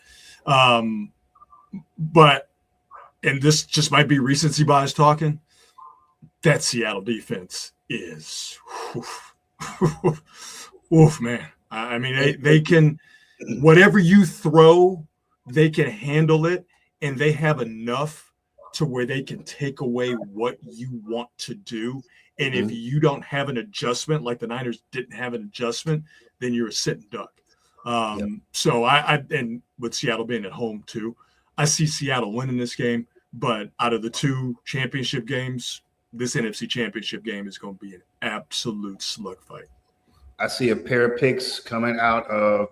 But, and this just might be recency bias talking, that Seattle defense is, oof, man. I mean, they can, whatever you throw, they can handle it, and they have enough to where they can take away what you want to do. And if you don't have an adjustment, like the Niners didn't have an adjustment, then you're a sitting duck. So and with Seattle being at home too, I see Seattle winning this game. But out of the two championship games, this NFC championship game is going to be an absolute slugfight. I see a pair of picks coming out of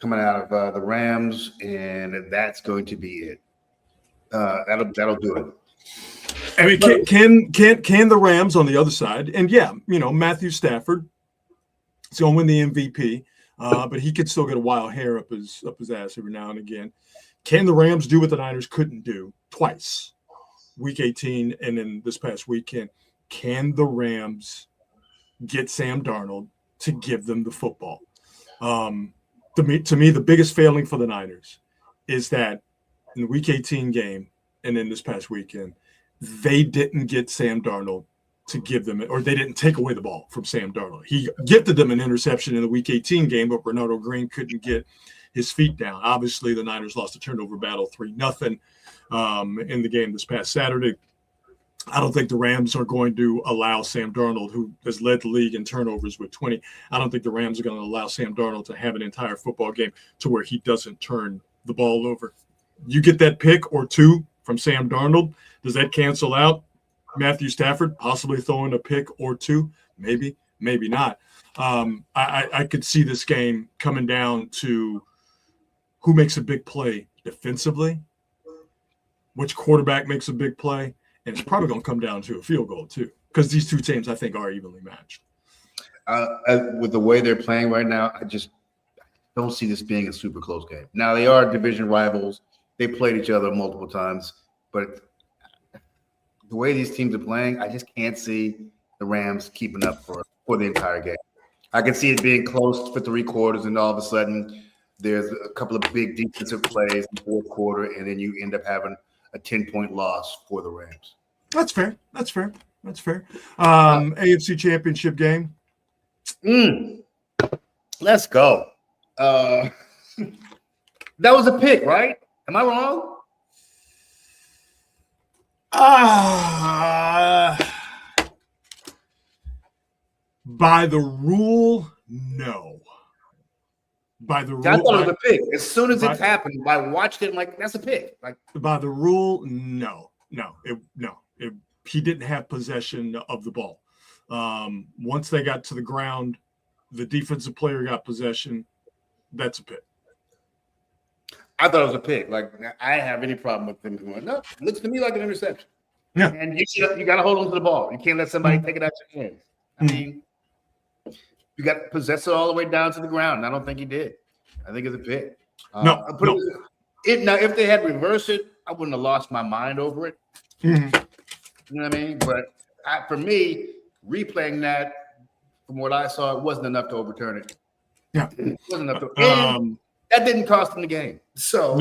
the Rams, and that's going to be it. That'll do it. I mean, can the Rams on the other side? And yeah, Matthew Stafford is going to win the MVP, but he could still get a wild hair up his ass every now and again. Can the Rams do what the Niners couldn't do twice, Week 18 and then this past weekend? Can the Rams get Sam Darnold to give them the football? To me, the biggest failing for the Niners is that in the Week 18 game and then this past weekend, they didn't get Sam Darnold to give them it, or they didn't take away the ball from Sam Darnold. He gifted them an interception in the Week 18 game, but Ronaldo Green couldn't get his feet down. Obviously, the Niners lost a turnover battle 3-0 in the game this past Saturday. I don't think the Rams are going to allow Sam Darnold, who has led the league in turnovers with 20, I don't think the Rams are going to allow Sam Darnold to have an entire football game to where he doesn't turn the ball over. You get that pick or two from Sam Darnold, does that cancel out Matthew Stafford possibly throwing a pick or two? Maybe, maybe not. I could see this game coming down to who makes a big play defensively, which quarterback makes a big play, and it's probably going to come down to a field goal too, because these two teams I think are evenly matched. With the way they're playing right now, I just don't see this being a super close game. Now, they are division rivals. They played each other multiple times, but the way these teams are playing, I just can't see the Rams keeping up for the entire game. I can see it being close for 3 quarters, and all of a sudden there's a couple of big defensive plays in the 4th quarter, and then you end up having a 10-point loss for the Rams. That's fair. AFC Championship game. Let's go. That was a pick, right? Am I wrong? By the rule, no. By the rule, I thought it was a pick. As soon as it happened, I watched it. I'm like, that's a pick. Like, by the rule, no. He didn't have possession of the ball. Once they got to the ground, the defensive player got possession. That's a pick. I thought it was a pick. Like, I didn't have any problem with them going, no, it looks to me like an interception. Yeah. And you got to hold on to the ball. You can't let somebody take it out your hands. I mean, you got to possess it all the way down to the ground. And I don't think he did. I think it's a pick. No. Now, if they had reversed it, I wouldn't have lost my mind over it. Mm-hmm. You know what I mean? But for me, replaying that, from what I saw, it wasn't enough to overturn it. Yeah. It wasn't enough to that didn't cost them the game. So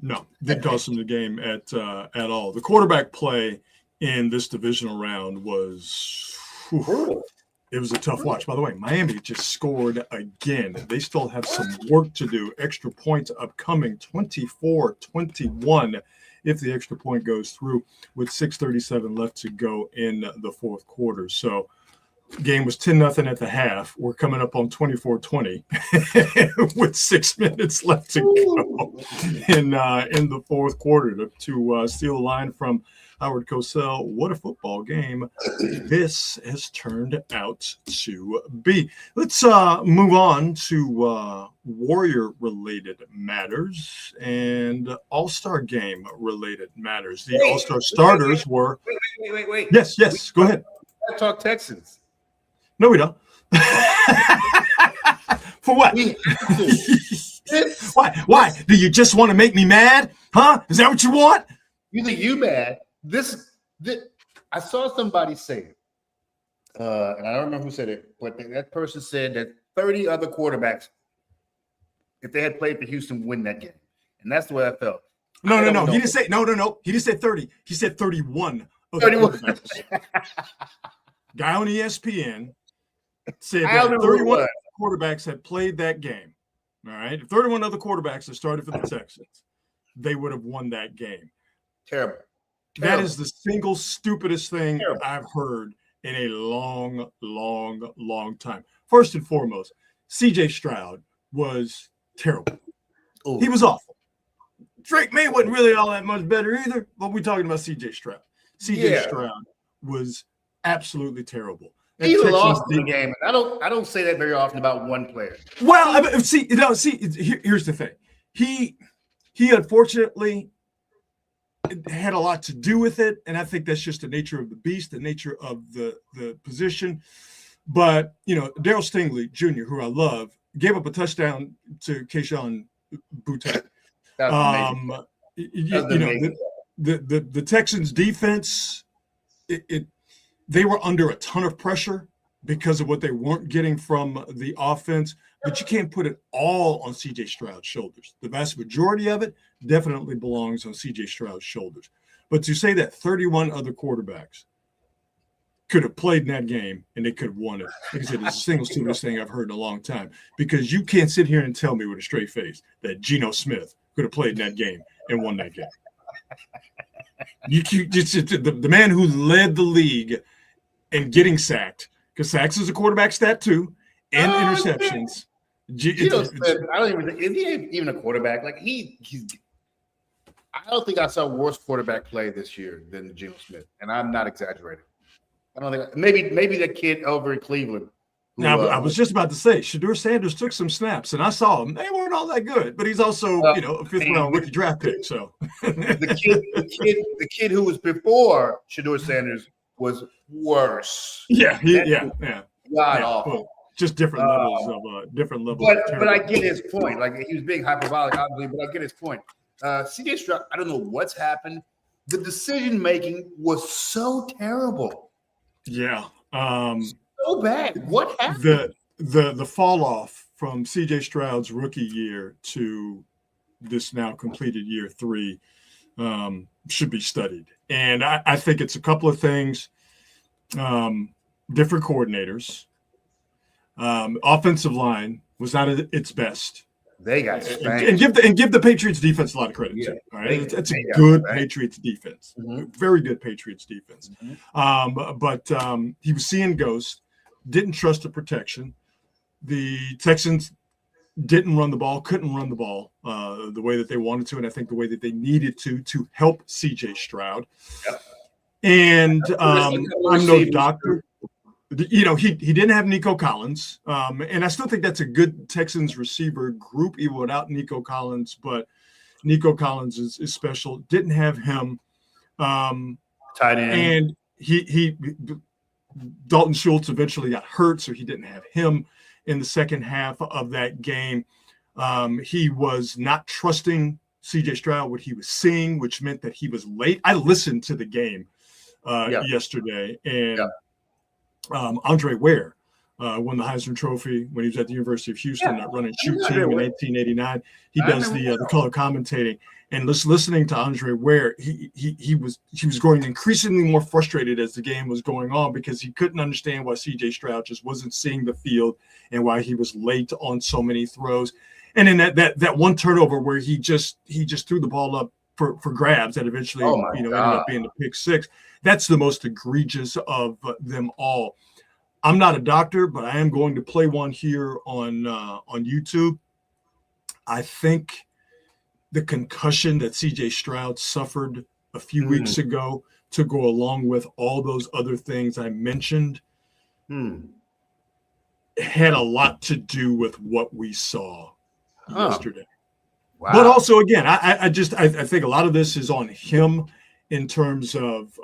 no, didn't cost them the game at all. The quarterback play in this divisional round was brutal. It was a tough watch. By the way, Miami just scored again. They still have some work to do. Extra points upcoming, 24-21 if the extra point goes through with 6:37 left to go in the fourth quarter. So game was 10-0 at the half. We're coming up on 24-20 with 6 minutes left to go in the fourth quarter to steal a line from Howard Cosell. What a football game this has turned out to be. Let's move on to Warrior-related matters and All-Star game-related matters. The All-Star starters were... Wait. Yes, go ahead. Let's talk Texans. No, we don't. For what? Why? Do you just want to make me mad? Huh? Is that what you want? You think you mad? This I saw somebody say it, and I don't remember who said it, but that person said that 30 other quarterbacks, if they had played for Houston, win that game, and that's the way I felt. No. He didn't say no. He didn't say 30. He said 31. 31. Guy on ESPN said that 31 quarterbacks had played that game. All right, if 31 other quarterbacks had started for the Texans, they would have won that game. Terrible. That is the single stupidest thing I've heard in a long time. First and foremost, C.J. Stroud was terrible. Ooh. He was awful. Drake May wasn't really all that much better either, but we're talking about C.J. Stroud. C.J. Stroud was absolutely terrible. And he lost the game. I don't say that very often about one player. Well, here's the thing. He unfortunately had a lot to do with it, and I think that's just the nature of the beast, the nature of the position. But Darryl Stingley Jr., who I love, gave up a touchdown to Keyshawn Boutte. The Texans defense, they were under a ton of pressure because of what they weren't getting from the offense, but you can't put it all on C.J. Stroud's shoulders. The vast majority of it definitely belongs on C.J. Stroud's shoulders. But to say that 31 other quarterbacks could have played in that game and they could have won it, like I said, it's the single stupidest thing I've heard in a long time, because you can't sit here and tell me with a straight face that Geno Smith could have played in that game and won that game. The man who led the league in getting sacked, because sacks is a quarterback stat too, and interceptions. Geno Smith, I don't even think is he even a quarterback? Like he's. I don't think I saw worse quarterback play this year than Geno Smith, and I'm not exaggerating. I don't think maybe that kid over in Cleveland. Now, I was just about to say, Shedeur Sanders took some snaps, and I saw him. They weren't all that good, but he's also, a fifth-round rookie draft pick. So the kid who was before Shedeur Sanders was worse. Yeah. God awful. Well, just different levels of different levels. But I get his point. Like, he was being hyperbolic, obviously, but I get his point. C.J. Stroud, I don't know what's happened. The decision making was so terrible. Yeah. So bad. What happened? The fall off from C.J. Stroud's rookie year to this now completed year 3 should be studied. And I think it's a couple of things. Different coordinators. Offensive line was not at its best. They got spanked. And give the Patriots defense a lot of credit too. All right, it's a good Patriots defense, very good Patriots defense. But he was seeing ghosts, didn't trust the protection. The Texans didn't run the ball, couldn't run the ball the way that they wanted to, and I think the way that they needed to help C.J. Stroud. Yep. And I'm no doctor. He didn't have Nico Collins, and I still think that's a good Texans receiver group, even without Nico Collins. But Nico Collins is special. Didn't have him. Tight end. And he Dalton Schultz eventually got hurt, so he didn't have him in the second half of that game. He was not trusting C.J. Stroud, what he was seeing, which meant that he was late. I listened to the game yesterday, and Andre Ware won the Heisman Trophy when he was at the University of Houston, running shoot team in 1989. He does the color commentating, and listening to Andre Ware, he was growing increasingly more frustrated as the game was going on, because he couldn't understand why C.J. Stroud just wasn't seeing the field and why he was late on so many throws. And then that one turnover where he just threw the ball up for grabs that eventually ended up being the pick six. That's the most egregious of them all. I'm not a doctor, but I am going to play one here on YouTube. I think the concussion that C.J. Stroud suffered a few weeks ago to go along with all those other things I mentioned had a lot to do with what we saw yesterday. Wow. But also, again, I think a lot of this is on him in terms of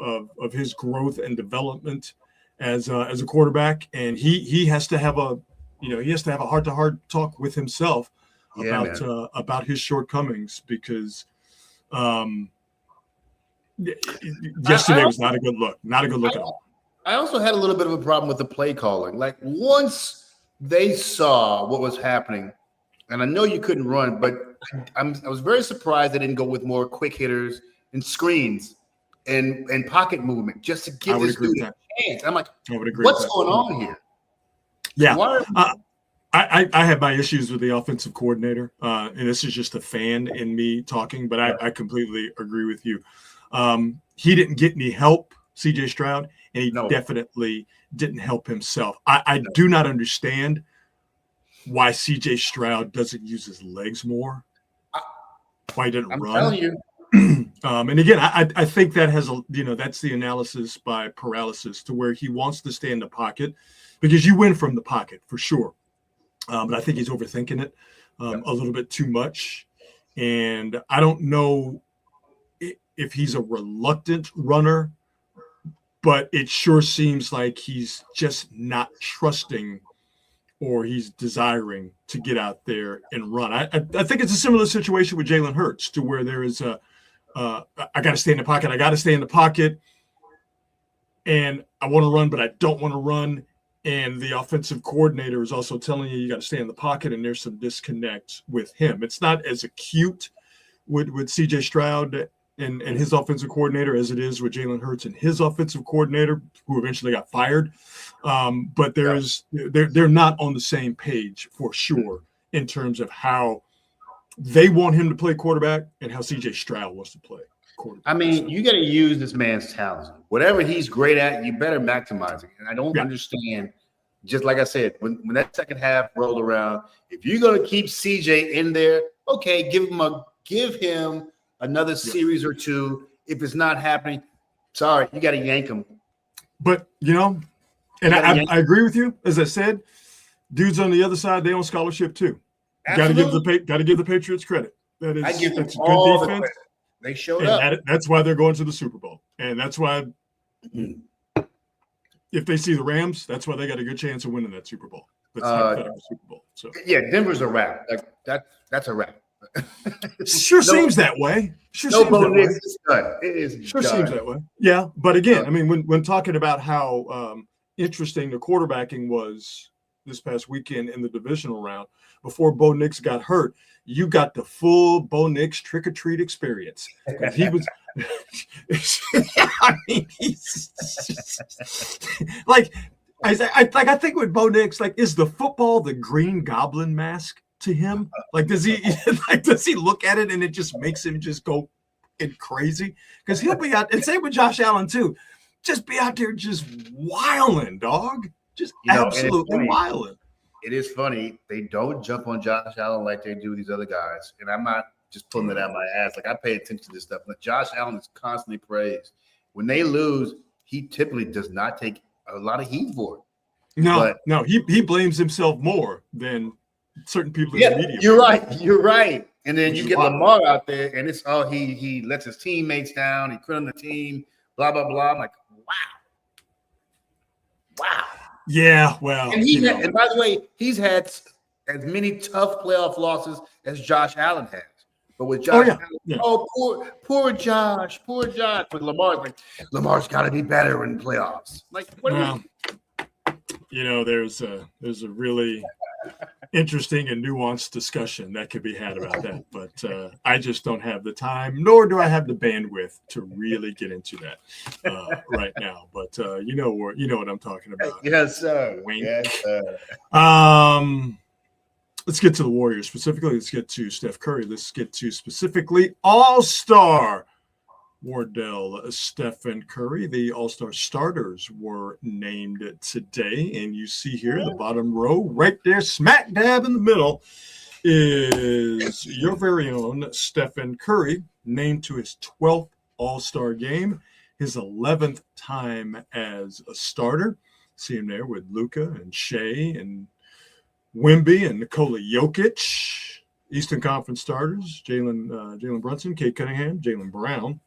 his growth and development as a quarterback, and he has to have a heart-to-heart talk with himself about his shortcomings, because yesterday was not a good look. Not a good look at all. I also had a little bit of a problem with the play calling. Like, once they saw what was happening, and I know you couldn't run, but I was very surprised they didn't go with more quick hitters and screens and pocket movement just to give this dude a chance. I'm like, what's going on here? Yeah. I have my issues with the offensive coordinator, and this is just a fan in me talking, but I completely agree with you. He didn't get any help, C.J. Stroud, and he definitely didn't help himself. I do not understand why C.J. Stroud doesn't use his legs more. Why he didn't run. I'm telling you. And again, I think that has that's the analysis by paralysis, to where he wants to stay in the pocket, because you win from the pocket for sure. But I think he's overthinking it a little bit too much. And I don't know if he's a reluctant runner, but it sure seems like he's just not trusting, or he's desiring to get out there and run. I think it's a similar situation with Jalen Hurts, to where there is I got to stay in the pocket. I got to stay in the pocket. And I want to run, but I don't want to run. And the offensive coordinator is also telling you got to stay in the pocket, and there's some disconnect with him. It's not as acute with C.J. Stroud and his offensive coordinator as it is with Jalen Hurts and his offensive coordinator, who eventually got fired. But they're not on the same page for sure in terms of how they want him to play quarterback and how C.J. Stroud wants to play quarterback. I mean, you got to use this man's talent. Whatever he's great at, you better maximize it. And I don't understand, just like I said, when that second half rolled around, if you're going to keep CJ in there, okay, give him another series or two. If it's not happening, sorry, you got to yank him. But, and I agree with you. As I said, dudes on the other side, they on scholarship too. Got to give the Patriots credit. That's good defense. They showed up. That's why they're going to the Super Bowl. And that's why if they see the Rams, that's why they got a good chance of winning that Super Bowl. That's hypothetical Super Bowl. So yeah, Denver's a wrap. Like that's a wrap. Seems that way. Seems that way. Yeah, but again, I mean, when talking about how interesting the quarterbacking was this past weekend in the divisional round, before Bo Nix got hurt, you got the full Bo Nix trick-or-treat experience. He was I mean, he's I think with Bo Nix, like, is the football the Green Goblin mask to him? Like, does he look at it and it just makes him just go crazy? Because he'll be out, and same with Josh Allen too, just be out there just wilding, dog. Just absolutely wilding. It is funny. They don't jump on Josh Allen like they do these other guys. And I'm not just pulling it out of my ass. Like, I pay attention to this stuff. But Josh Allen is constantly praised. When they lose, he typically does not take a lot of heat for it. No, he blames himself more than certain people in the media. You're right. And then you get Lamar out there, and it's he lets his teammates down. He quit on the team, blah, blah, blah. I'm like, wow. Yeah, well. And by the way, he's had as many tough playoff losses as Josh Allen has. But with Josh Allen, poor Josh. But Lamar's got to be better in playoffs. Like, what there's a really interesting and nuanced discussion that could be had about that. But I just don't have the time, nor do I have the bandwidth to really get into that right now. But you know what I'm talking about. Yes, sir. Wink. Yes, sir. let's get to the Warriors specifically. Let's get to Steph Curry. Let's get to specifically All-Star Wardell, Stephen Curry. The All-Star starters were named today, and you see here the bottom row right there, smack dab in the middle, is your very own Stephen Curry, named to his 12th All-Star game, his 11th time as a starter. See him there with Luka and Shea and Wemby and Nikola Jokic. Eastern Conference starters, Jalen Brunson, Kate Cunningham, Jaylen Brown,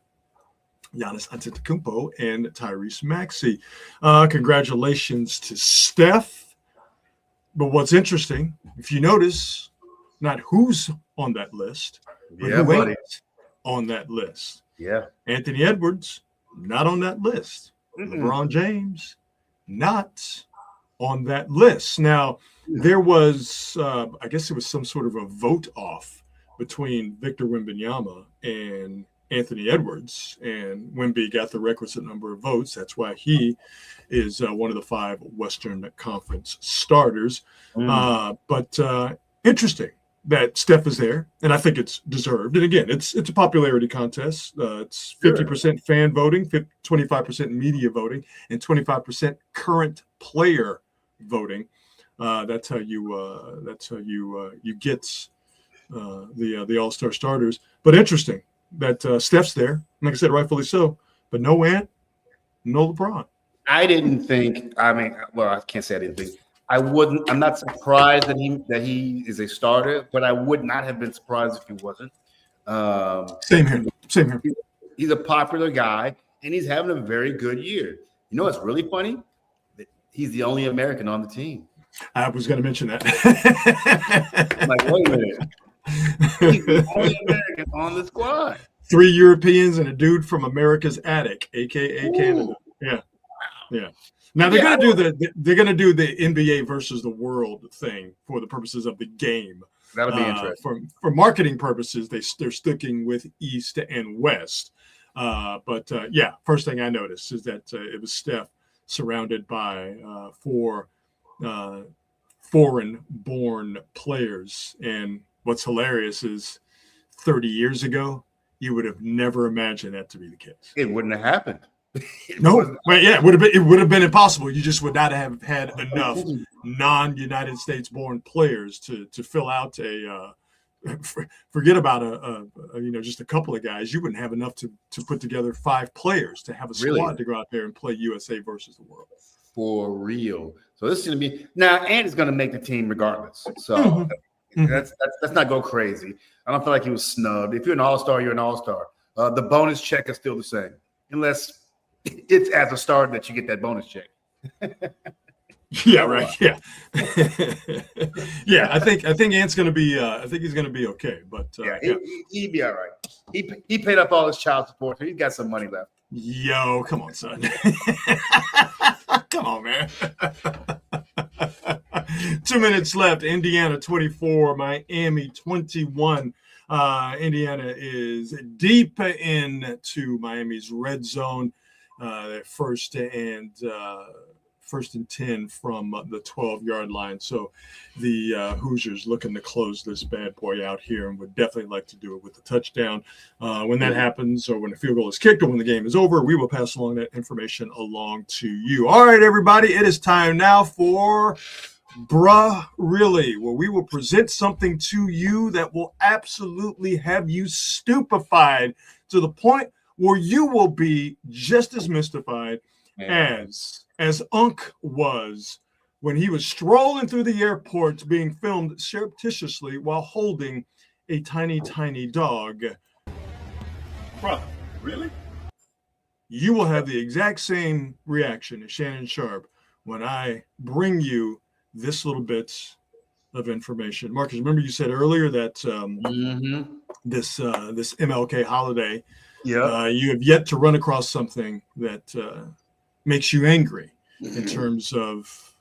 Giannis Antetokounmpo, and Tyrese Maxey. Congratulations to Steph. But what's interesting, if you notice, not who's on that list, but who ain't on that list. Yeah. Anthony Edwards, not on that list. LeBron James, not on that list. Now, there was, I guess it was some sort of a vote off between Victor Wembanyama and Anthony Edwards, and Wemby got the requisite number of votes. That's why he is one of the 5 Western Conference starters. But interesting that Steph is there, and I think it's deserved. And again, it's a popularity contest. It's 50% fan voting, 25% media voting, and 25% current player voting. That's how you get the All-Star starters. But interesting that Steph's there. Like I said, rightfully so. But no Ant, no LeBron. I didn't think. I mean, well, I can't say I didn't think. I wouldn't. I'm not surprised that he is a starter, but I would not have been surprised if he wasn't. Same here. He's a popular guy, and he's having a very good year. You know what's really funny? He's the only American on the team. I was going to mention that. I'm like, wait a minute. He's the only American on the squad. 3 Europeans and a dude from America's Attic, aka Canada. Yeah. Now they're gonna do the NBA versus the world thing for the purposes of the game. That'll be interesting. For marketing purposes, they're sticking with East and West. But first thing I noticed is that it was Steph surrounded by 4 foreign-born players. And what's hilarious is 30 years ago, you would have never imagined that to be the case. It wouldn't have happened. It would have been impossible. You just would not have had enough non-United States born players to fill out a forget about just a couple of guys. You wouldn't have enough to put together 5 players to have a squad to go out there and play USA versus the world. For real. So this is going to be now. Ant is going to make the team regardless. So let's not go crazy. I don't feel like he was snubbed. If you're an all-star, you're an all-star. The bonus check is still the same, unless it's as a starter that you get that bonus check. Yeah, right. Yeah, yeah. I think Ant's going to be. I think he's going to be okay. But he'd be all right. He paid up all his child support, so he's got some money left. Yo, come on, son. Come on, man. 2 minutes left. Indiana 24, Miami 21. Indiana is deep into Miami's red zone. First and 10 from the 12-yard line. So the Hoosiers looking to close this bad boy out here and would definitely like to do it with a touchdown. When that happens, or when the field goal is kicked, or when the game is over, we will pass along that information along to you. All right, everybody, it is time now for Bruh Really, where we will present something to you that will absolutely have you stupefied to the point where you will be just as mystified as Unc was when he was strolling through the airport being filmed surreptitiously while holding a tiny, tiny dog. Bruh, really? You will have the exact same reaction as Shannon Sharp when I bring you this little bit of information. Marcus, remember you said earlier that this MLK holiday, you have yet to run across something that makes you angry in terms of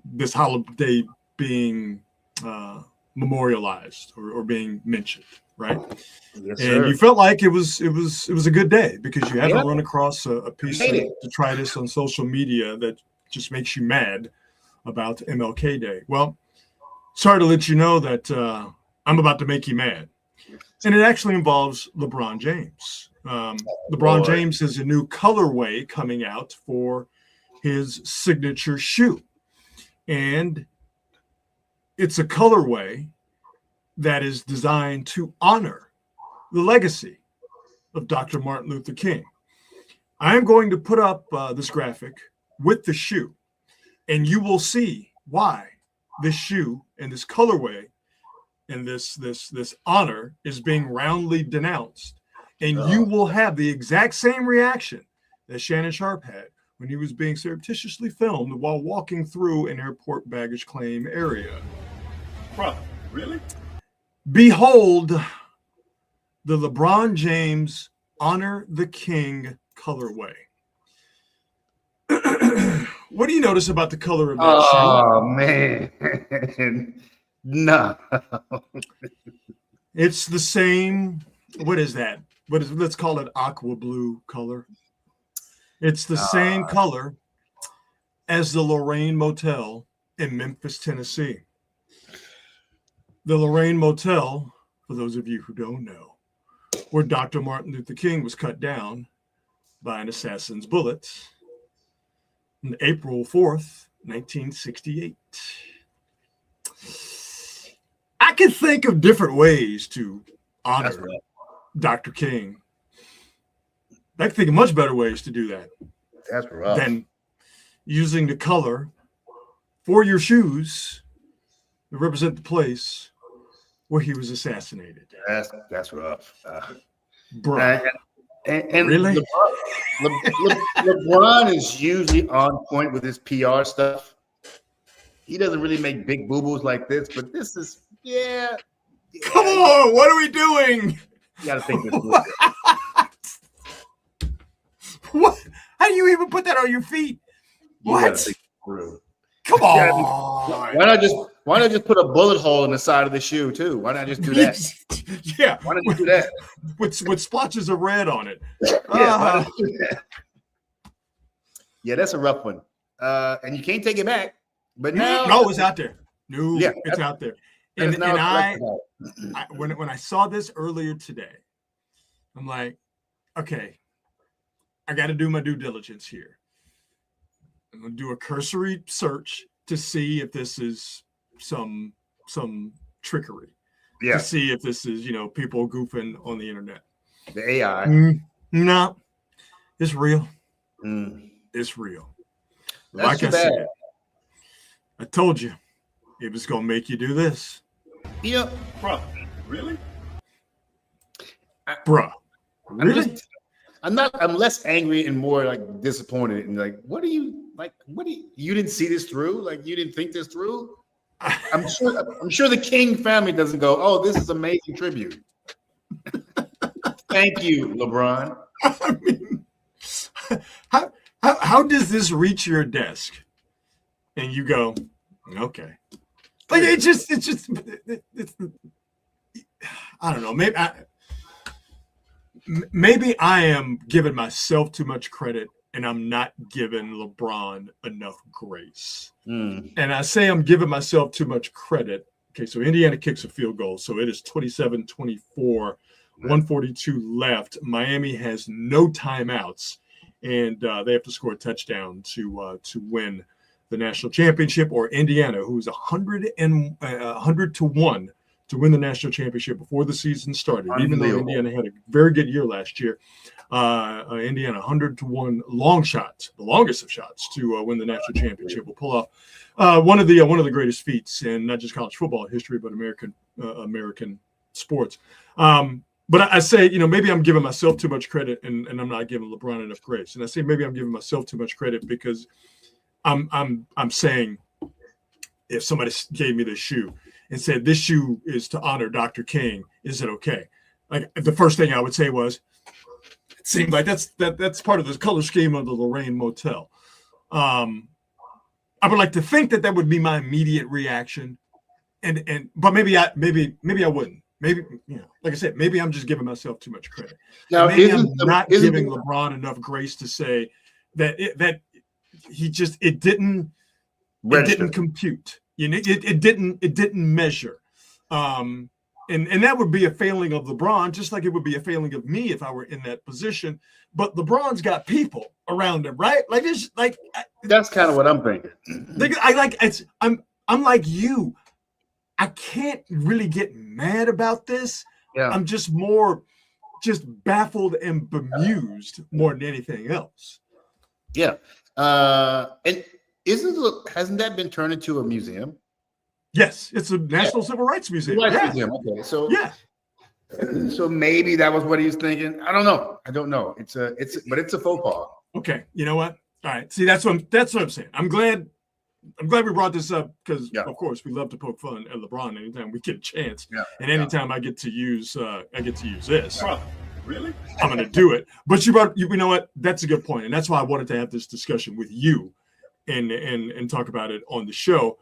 this holiday being memorialized or being mentioned, right? Yes, and sir. you felt like it was a good day because you haven't run across a piece of detritus on social media that just makes you mad about MLK Day. Well, sorry to let you know that I'm about to make you mad. And it actually involves LeBron James. LeBron James has a new colorway coming out for his signature shoe. And it's a colorway that is designed to honor the legacy of Dr. Martin Luther King. I am going to put up this graphic with the shoe, and you will see why this shoe and this colorway and this honor is being roundly denounced. And you will have the exact same reaction that Shannon Sharpe had when he was being surreptitiously filmed while walking through an airport baggage claim area. Bro, really? Behold the LeBron James Honor the King colorway. What do you notice about the color of that shoe? Oh, man. No. It's the same. What is that? Let's call it aqua blue color. It's the same color as the Lorraine Motel in Memphis, Tennessee. The Lorraine Motel, for those of you who don't know, where Dr. Martin Luther King was cut down by an assassin's bullet on April 4th, 1968. I can think of different ways to honor Dr. King. I can think of much better ways to do that. That's rough. Than using the color for your shoes to represent the place where he was assassinated. That's rough. Bro. And really? LeBron is usually on point with his PR stuff. He doesn't really make big boo-boos like this, but this is, yeah. Come on, what are we doing? You got to think this through. What? How do you even put that on your feet? You gotta think through. Come on. Why not just put a bullet hole in the side of the shoe too? Why not just do that? Yeah. Why not just do that? With splotches of red on it. Yeah, yeah, that's a rough one. And you can't take it back. But now, no, it's out there. No, yeah, it's out there. And when I saw this earlier today, I'm like, okay, I got to do my due diligence here. I'm going to do a cursory search to see if this is some trickery. Yeah. To see if this is, people goofing on the internet. The AI. No, it's real. It's real. That's like I said, I told you it was going to make you do this. Yeah. Bro, really? Bruh. Really? I'm less angry and more like disappointed and like, you didn't see this through? Like, you didn't think this through? I'm sure the King family doesn't go, oh, this is amazing tribute. Thank you, LeBron. I mean, how does this reach your desk? And you go, okay. Like it's just I don't know. Maybe I am giving myself too much credit and I'm not giving LeBron enough grace. And I say I'm giving myself too much credit. Okay, so Indiana kicks a field goal. So it is 27-24, 142 left. Miami has no timeouts, and they have to score a touchdown to win the national championship, or Indiana, who's 100 to 1 to win the national championship before the season started. Even though Indiana had a very good year last year, Indiana 100 to 1 long shots, the longest of shots to win the national championship. Will pull off one of the greatest feats in not just college football history, but American sports. But I say, maybe I'm giving myself too much credit, and I'm not giving LeBron enough grace. And I say maybe I'm giving myself too much credit because I'm saying if somebody gave me this shoe and said this shoe is to honor Dr. King, is it okay? Like the first thing I would say was, it seems like that's part of the color scheme of the Lorraine Motel. I would like to think that would be my immediate reaction, but maybe I wouldn't. Maybe, like I said, maybe I'm just giving myself too much credit. Now, maybe I'm not giving LeBron enough grace to say that it didn't compute. You know, it didn't measure. And that would be a failing of LeBron, just like it would be a failing of me if I were in that position. But LeBron's got people around him, right? Like it's like that's kind of what I'm thinking. I'm like you. I can't really get mad about this. Yeah. I'm just baffled and bemused more than anything else. Yeah. And hasn't that been turned into a museum? Yes, it's a National Civil Rights Museum. Museum. Okay, so so maybe that was what he was thinking. I don't know. But it's a faux pas. Okay, you know what? All right. See, that's what I'm saying. I'm glad we brought this up because, of course, we love to poke fun at LeBron anytime we get a chance. Yeah. And anytime I get to use this. Brother, really? I'm going to do it. But you know what? That's a good point, and that's why I wanted to have this discussion with you, and talk about it on the show,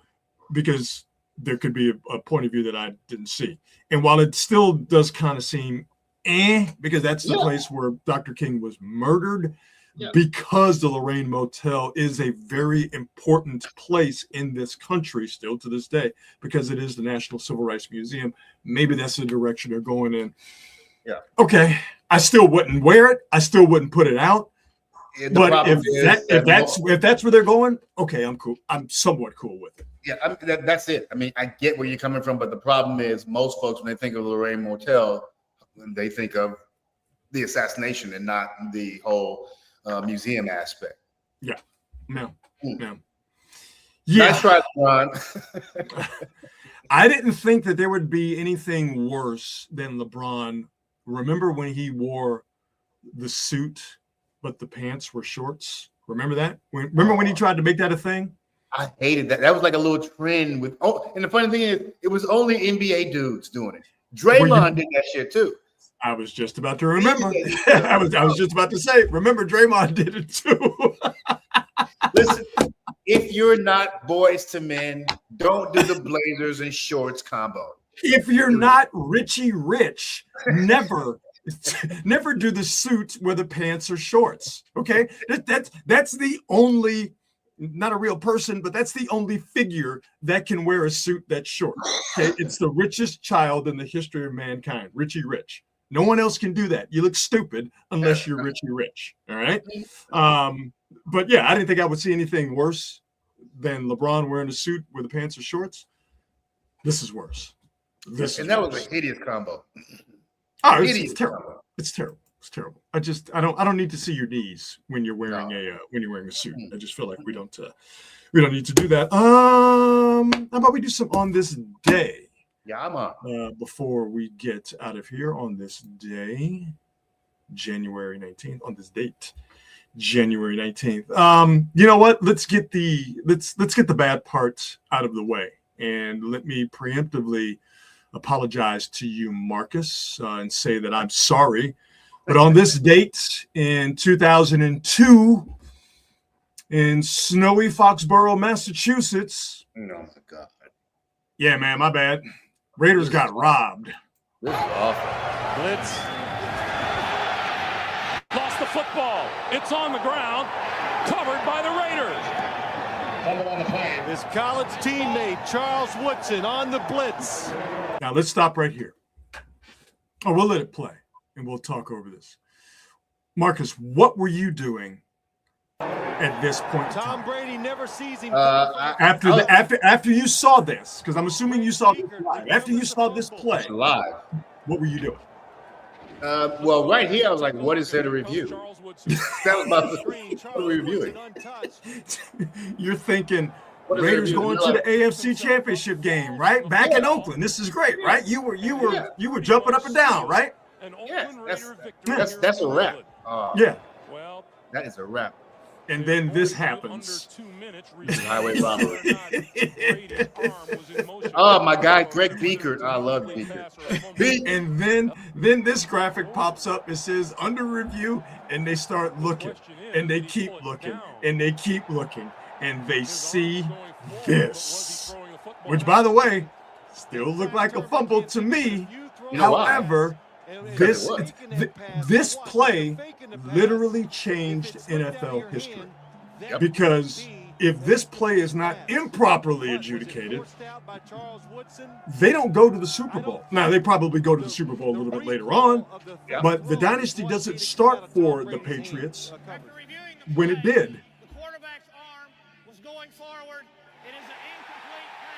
because there could be a point of view that I didn't see. And while it still does kind of seem because that's the place where Dr. King was murdered, because the Lorraine Motel is a very important place in this country still to this day, because it is the National Civil Rights Museum. Maybe that's the direction they're going in. Yeah. Okay. I still wouldn't wear it. I still wouldn't put it out. But if that's where they're going, okay, I'm cool. I'm somewhat cool with it. Yeah, that's it. I mean, I get where you're coming from, but the problem is most folks, when they think of Lorraine Motel, they think of the assassination and not the whole museum aspect. Yeah. No. Yeah. Nice try, Ron. I didn't think that there would be anything worse than LeBron. Remember when he wore the suit, but the pants were shorts? Remember that? Remember when he tried to make that a thing? I hated that. That was like a little trend with. Oh, and the funny thing is, it was only NBA dudes doing it. Draymond did that shit too. I was just about to remember. I was just about to say, remember, Draymond did it too. Listen, if you're not Boys to Men, don't do the blazers and shorts combo. If you're not Richie Rich, never do the suit where the pants are shorts. Okay, that's the only. Not a real person, but that's the only figure that can wear a suit that's short. Okay, it's the richest child in the history of mankind, Richie Rich. No one else can do that. You look stupid unless you're Richie Rich. All right. But yeah, I didn't think I would see anything worse than LeBron wearing a suit where the pants are shorts. This is worse. That was a hideous combo. Oh, it's terrible. It's terrible. It's terrible. I don't need to see your knees when you're wearing a suit. I just feel like we don't need to do that. How about we do some on this day? Yeah, man. Before we get out of here on this day, January 19th, on this date, January 19th. You know what? Let's get the bad parts out of the way, and let me preemptively apologize to you, Marcus, and say that I'm sorry. But on this date in 2002, in snowy Foxborough, Massachusetts. Oh my God. Yeah, man, my bad. Raiders got robbed. This is awful. Blitz. Lost the football. It's on the ground. Covered by the Raiders. His college teammate, Charles Woodson, on the blitz. Now, let's stop right here. Oh, we'll let it play, and we'll talk over this. Marcus, what were you doing at this point? Tom Brady never sees him. After you saw this, because I'm assuming you saw this live. After you saw this play live, what were you doing? Well, right here, I was like, what is there to review? That was about the reviewing. You're thinking Raiders going to the AFC Championship game, right? Back in Oakland. This is great, right? You were jumping up and down, right? Yeah, that's a wrap. Yeah. That is a wrap. And then this happens. Highway robbery. Oh, my guy, Greg Beekert. I love Beekert. And then this graphic pops up. It says under review, and they start looking, and they keep looking, and they keep looking, and they see this, which, by the way, still looked like a fumble to me. However, this play literally changed NFL history, because if this play is not improperly adjudicated, they don't go to the Super Bowl. Now, they probably go to the Super Bowl a little bit later on, but the dynasty doesn't start for the Patriots when it did. The quarterback's arm was going forward. It is an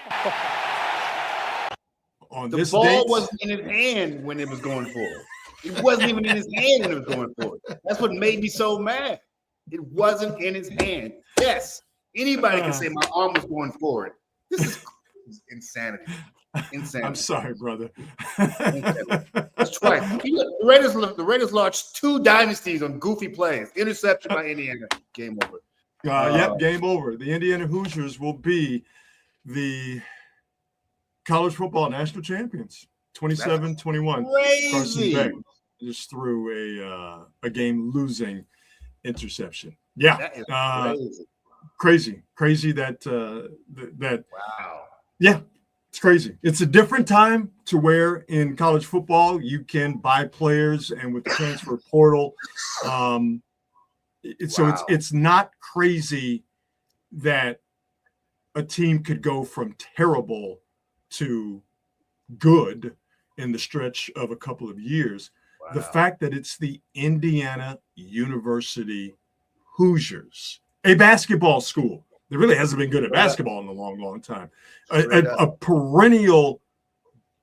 incomplete pass. On The this ball date, wasn't in his hand when it was going forward. It wasn't even in his hand when it was going forward. That's what made me so mad. It wasn't in his hand. Yes, anybody can say my arm was going forward. This is insanity. Insanity. I'm sorry, brother. That's twice. The Raiders launched 2 dynasties on goofy plays. Interception by Indiana. Game over. Yep, game over. The Indiana Hoosiers will be the college football national champions. 27-21. Carson Beck just threw a game-losing interception. Yeah, That is crazy that that. Wow. Yeah, it's crazy. It's a different time to where in college football you can buy players, and with the transfer portal, it's not crazy that a team could go from terrible to good in the stretch of a couple of years. Wow. The fact that it's the Indiana University Hoosiers, a basketball school that really hasn't been good at basketball in a long time, a perennial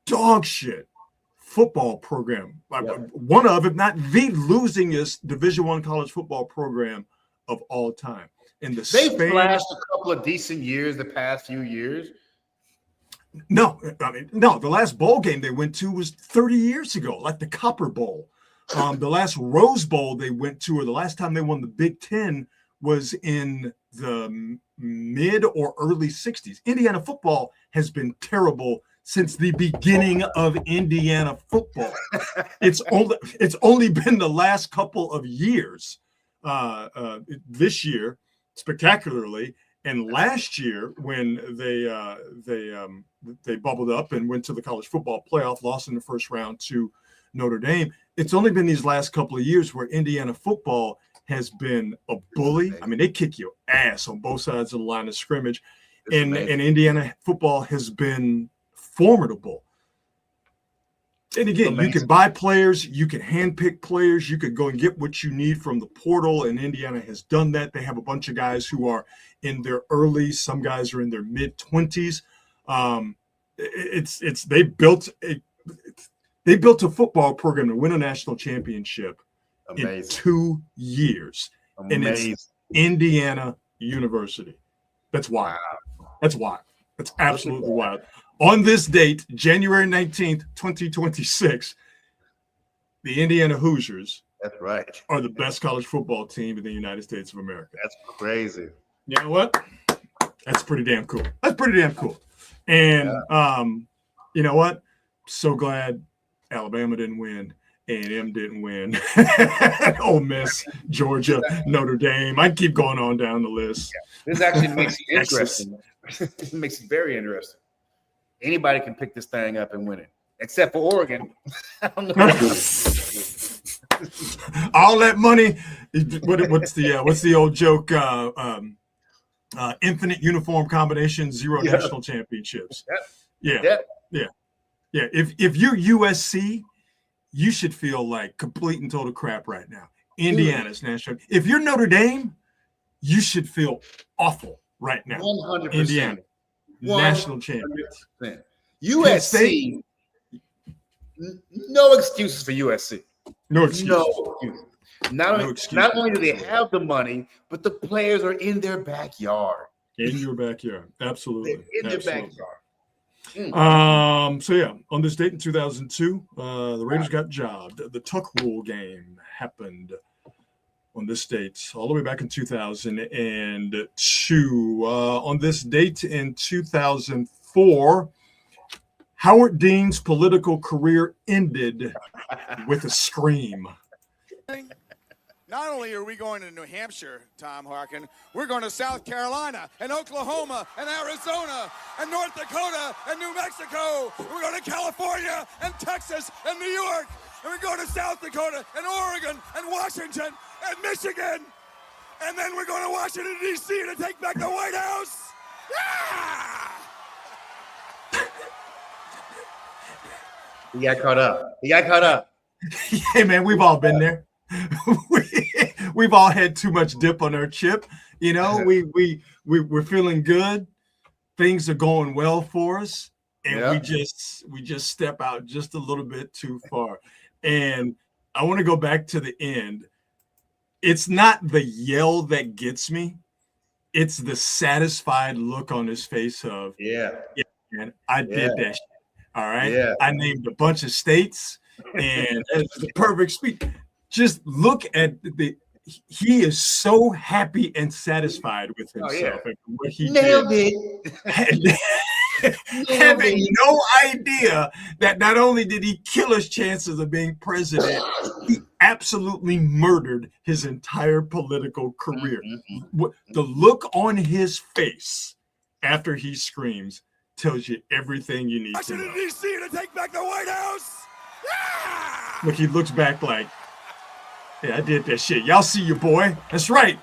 dog shit football program, one of, if not the losingest Division I college football program of all time. They've flashed a couple of decent years the past few years. No. The last bowl game they went to was 30 years ago, like the Copper Bowl. The last Rose Bowl they went to, or the last time they won the Big Ten, was in the mid or early 60s. Indiana football has been terrible since the beginning of Indiana football. It's only been the last couple of years. This year, spectacularly. And last year, when they bubbled up and went to the college football playoff, lost in the first round to Notre Dame, it's only been these last couple of years where Indiana football has been a bully. I mean, they kick your ass on both sides of the line of scrimmage, and Indiana football has been formidable. And again, you can buy players, you can handpick players, you could go and get what you need from the portal, and Indiana has done that. They have a bunch of guys who are in their early, some guys are in their mid-20s. They built a football program to win a national championship in 2 years. And it's Indiana University. That's wild. That's wild. That's absolutely wild. On this date, January 19th, 2026, the Indiana Hoosiers are the best college football team in the United States of America. That's crazy. You know what? That's pretty damn cool. And you know what? So glad Alabama didn't win. A&M didn't win. Ole Miss, Georgia, Notre Dame. I'd keep going on down the list. Yeah. This actually makes it interesting. It makes it very interesting. Anybody can pick this thing up and win it, except for Oregon. I don't know. All that money. What's the old joke? Infinite uniform combination, zero national championships. Yeah. If you're USC, you should feel like complete and total crap right now. Indiana's national. If you're Notre Dame, you should feel awful right now. 100%. Indiana. 100%. National champions. USC, no excuses for USC. No excuses. No excuses. Not only do they have the money, but the players are in their backyard. In your backyard. Absolutely. They're in their backyard. So yeah, on this date in 2002, the Raiders got jobbed. The Tuck Rule game happened on this date all the way back in 2002. On this date in 2004, Howard Dean's political career ended with a scream. Not only are we going to New Hampshire, Tom Harkin, we're going to South Carolina and Oklahoma and Arizona and North Dakota and New Mexico. We're going to California and Texas and New York. And we're going to South Dakota and Oregon and Washington and Michigan. And then we're going to Washington, D.C. to take back the White House. He got caught up. Hey, man, we've all been there. We've all had too much dip on our chip. You know, we're feeling good. Things are going well for us. And we just step out just a little bit too far. And I want to go back to the end. It's not the yell that gets me. It's the satisfied look on his face of, man, I did that shit. All right. Yeah. I named a bunch of states, and it's the perfect speech. Just look at he is so happy and satisfied with himself and what he nailed did. It. Having no idea that not only did he kill his chances of being president, he absolutely murdered his entire political career. The look on his face after he screams tells you everything you need to know. Washington, D.C. to take back the White House. Look, he looks back like, yeah, I did that shit. Y'all see your boy. That's right.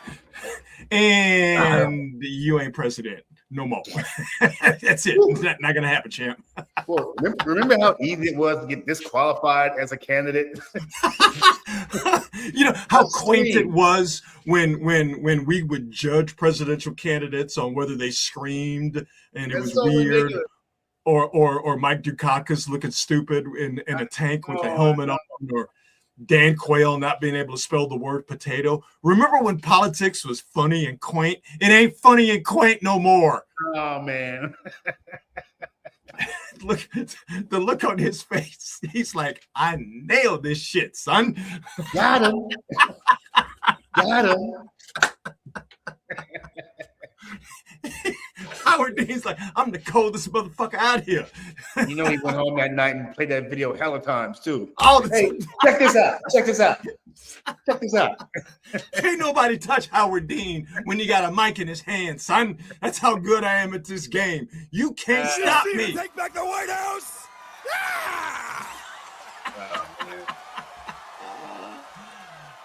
And you ain't president. No more. That's it. It's not going to happen, champ. Well, remember how easy it was to get disqualified as a candidate? You know how quaint it was when we would judge presidential candidates on whether they screamed and it was so weird, ridiculous. or Mike Dukakis looking stupid in a tank with a helmet on, or Dan Quayle not being able to spell the word potato. Remember when politics was funny and quaint? It ain't funny and quaint no more. Oh, man. Look, the look on his face. He's like, I nailed this shit, son. Got him. Got him. Howard Dean's like, I'm the coldest motherfucker out here. You know, he went home that night and played that video hella times too. All the time. Check this out. Check this out. Check this out. Ain't nobody touch Howard Dean when he got a mic in his hand, son. That's how good I am at this game. You can't stop me. Take back the White House.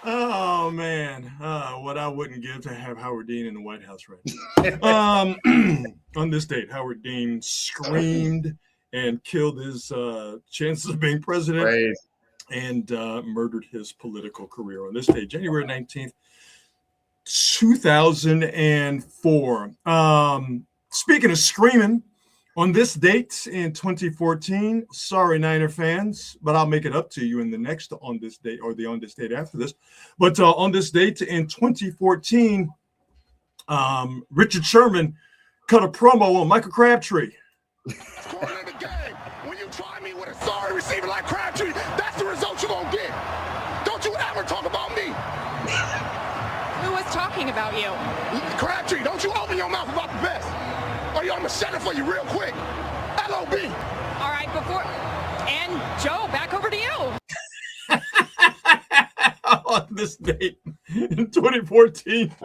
Oh man, what I wouldn't give to have Howard Dean in the White House right now. On this date, Howard Dean screamed and killed his chances of being president and murdered his political career. On this date, January 19th, 2004. Speaking of screaming, on this date in 2014, sorry, Niner fans, but I'll make it up to you in the next on this date or the on this date after this. But on this date in 2014, Richard Sherman cut a promo on Michael Crabtree. When you try me with a sorry receiver like Crabtree, that's the result you're going to get. Don't you ever talk about me. Who was talking about you? Crabtree, don't you open your mouth about the best. Or I'm going to shut it for you real quick. LOB. All right, and Joe, back over to you. On this date in 2014,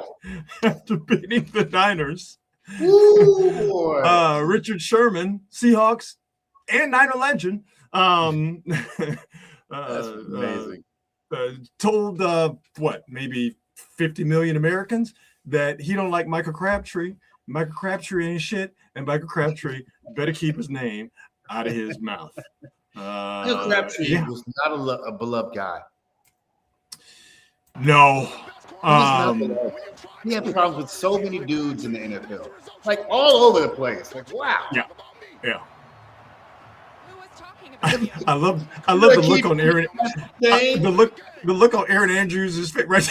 after beating the Niners, Richard Sherman, Seahawks, and Niner legend, that's amazing. Told maybe 50 million Americans that he don't like Michael Crabtree. Michael Crabtree ain't shit, and Michael Crabtree better keep his name out of his mouth. Michael Crabtree was not a beloved guy. No. He had problems with so many dudes in the NFL, like all over the place. Like, wow. Yeah. I love the look on Aaron. The look on Aaron Andrews' face right.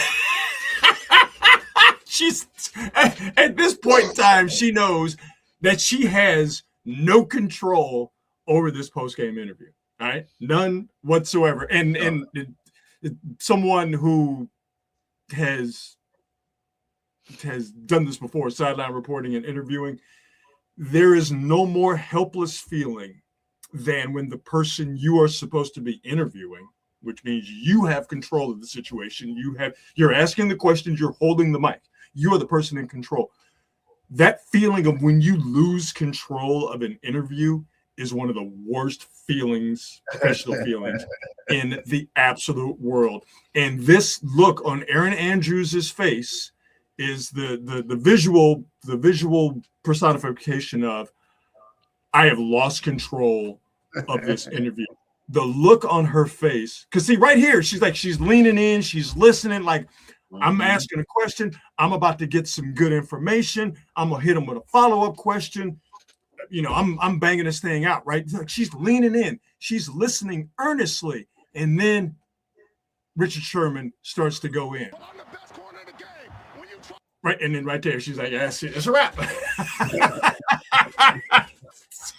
She's at this point in time, she knows that she has no control over this post-game interview. All right, none whatsoever. And someone who has done this before, sideline reporting and interviewing, there is no more helpless feeling than when the person you are supposed to be interviewing, which means you have control of the situation, you're asking the questions, you're holding the mic. You are the person in control. That feeling of when you lose control of an interview is one of the worst feelings, professional feelings in the absolute world. And this look on Aaron Andrews' face is the visual personification of I have lost control of this interview. The look on her face, because see right here, she's leaning in, she's listening, like I'm asking a question, I'm about to get some good information, I'm gonna hit him with a follow-up question. I'm banging this thing out, right? Like she's leaning in, she's listening earnestly, and then Richard Sherman starts to go in. Right, and then right there, she's like, "Yeah, it's a wrap."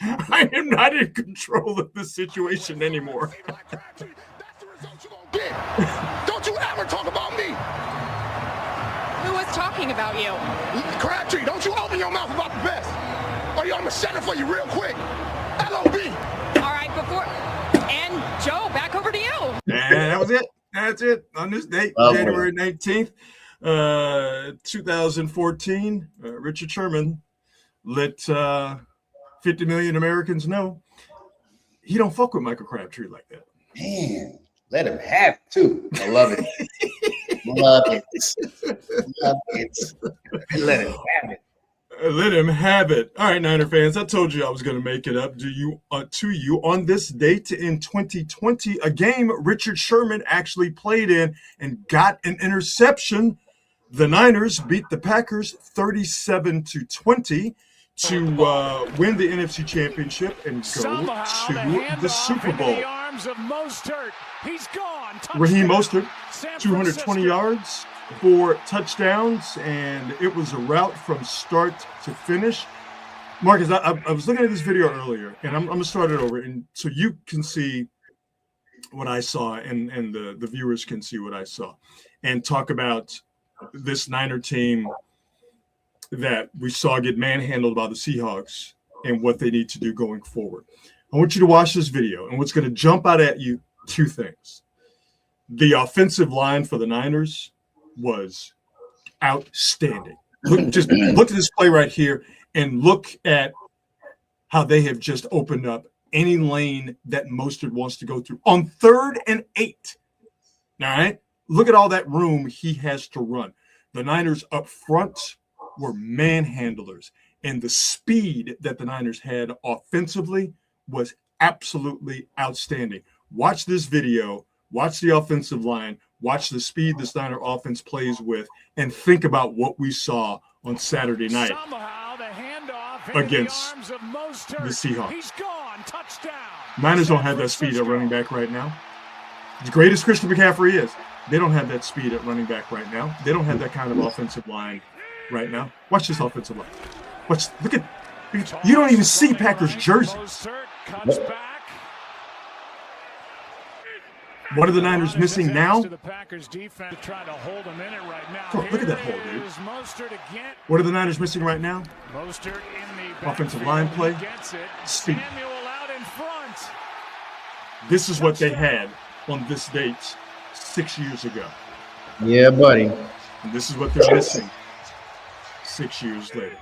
I am not in control of the situation anymore. Don't you ever talk about me. Who was talking about you? Crabtree, don't you open your mouth about the best. Or I'm gonna shut it for you real quick. LOB. All right, and Joe, back over to you. And that was it. That's it. On this date, January 19th, 2014, Richard Sherman let 50 million Americans know he don't fuck with Michael Crabtree like that. Man, let him have it too. I love it. Love it. Love it. Let him have it. Let him have it. All right, Niner fans, I told you I was going to make it up to you on this date in 2020, a game Richard Sherman actually played in and got an interception. The Niners beat the Packers 37-20 to win the NFC Championship and go to the Super Bowl. He's gone. Raheem Mostert, 220 yards, 4 touchdowns, and it was a rout from start to finish. Marcus, I was looking at this video earlier, and I'm going to start it over, and so you can see what I saw, and the viewers can see what I saw, and talk about this Niner team that we saw get manhandled by the Seahawks and what they need to do going forward. I want you to watch this video, and what's going to jump out at you, 2 things. The offensive line for the Niners was outstanding. Look at this play right here, and look at how they have just opened up any lane that Mostert wants to go through on 3rd and 8. All right? Look at all that room he has to run. The Niners up front were manhandlers, and the speed that the Niners had offensively was absolutely outstanding. Watch this video, watch the offensive line, watch the speed this Niner offense plays with, and think about what we saw on Saturday night against the Seahawks. Niners don't have that speed at running back right now. As great as Christian McCaffrey is, they don't have that speed at running back right now. They don't have that kind of offensive line right now. Watch this offensive line. Look at you don't even see Packers jersey. What are the Niners missing now? Look at that hole, dude. What are the Niners missing right now? Offensive line play, speed. This is what they had on this date 6 years ago. Yeah, buddy. And this is what they're missing 6 years later.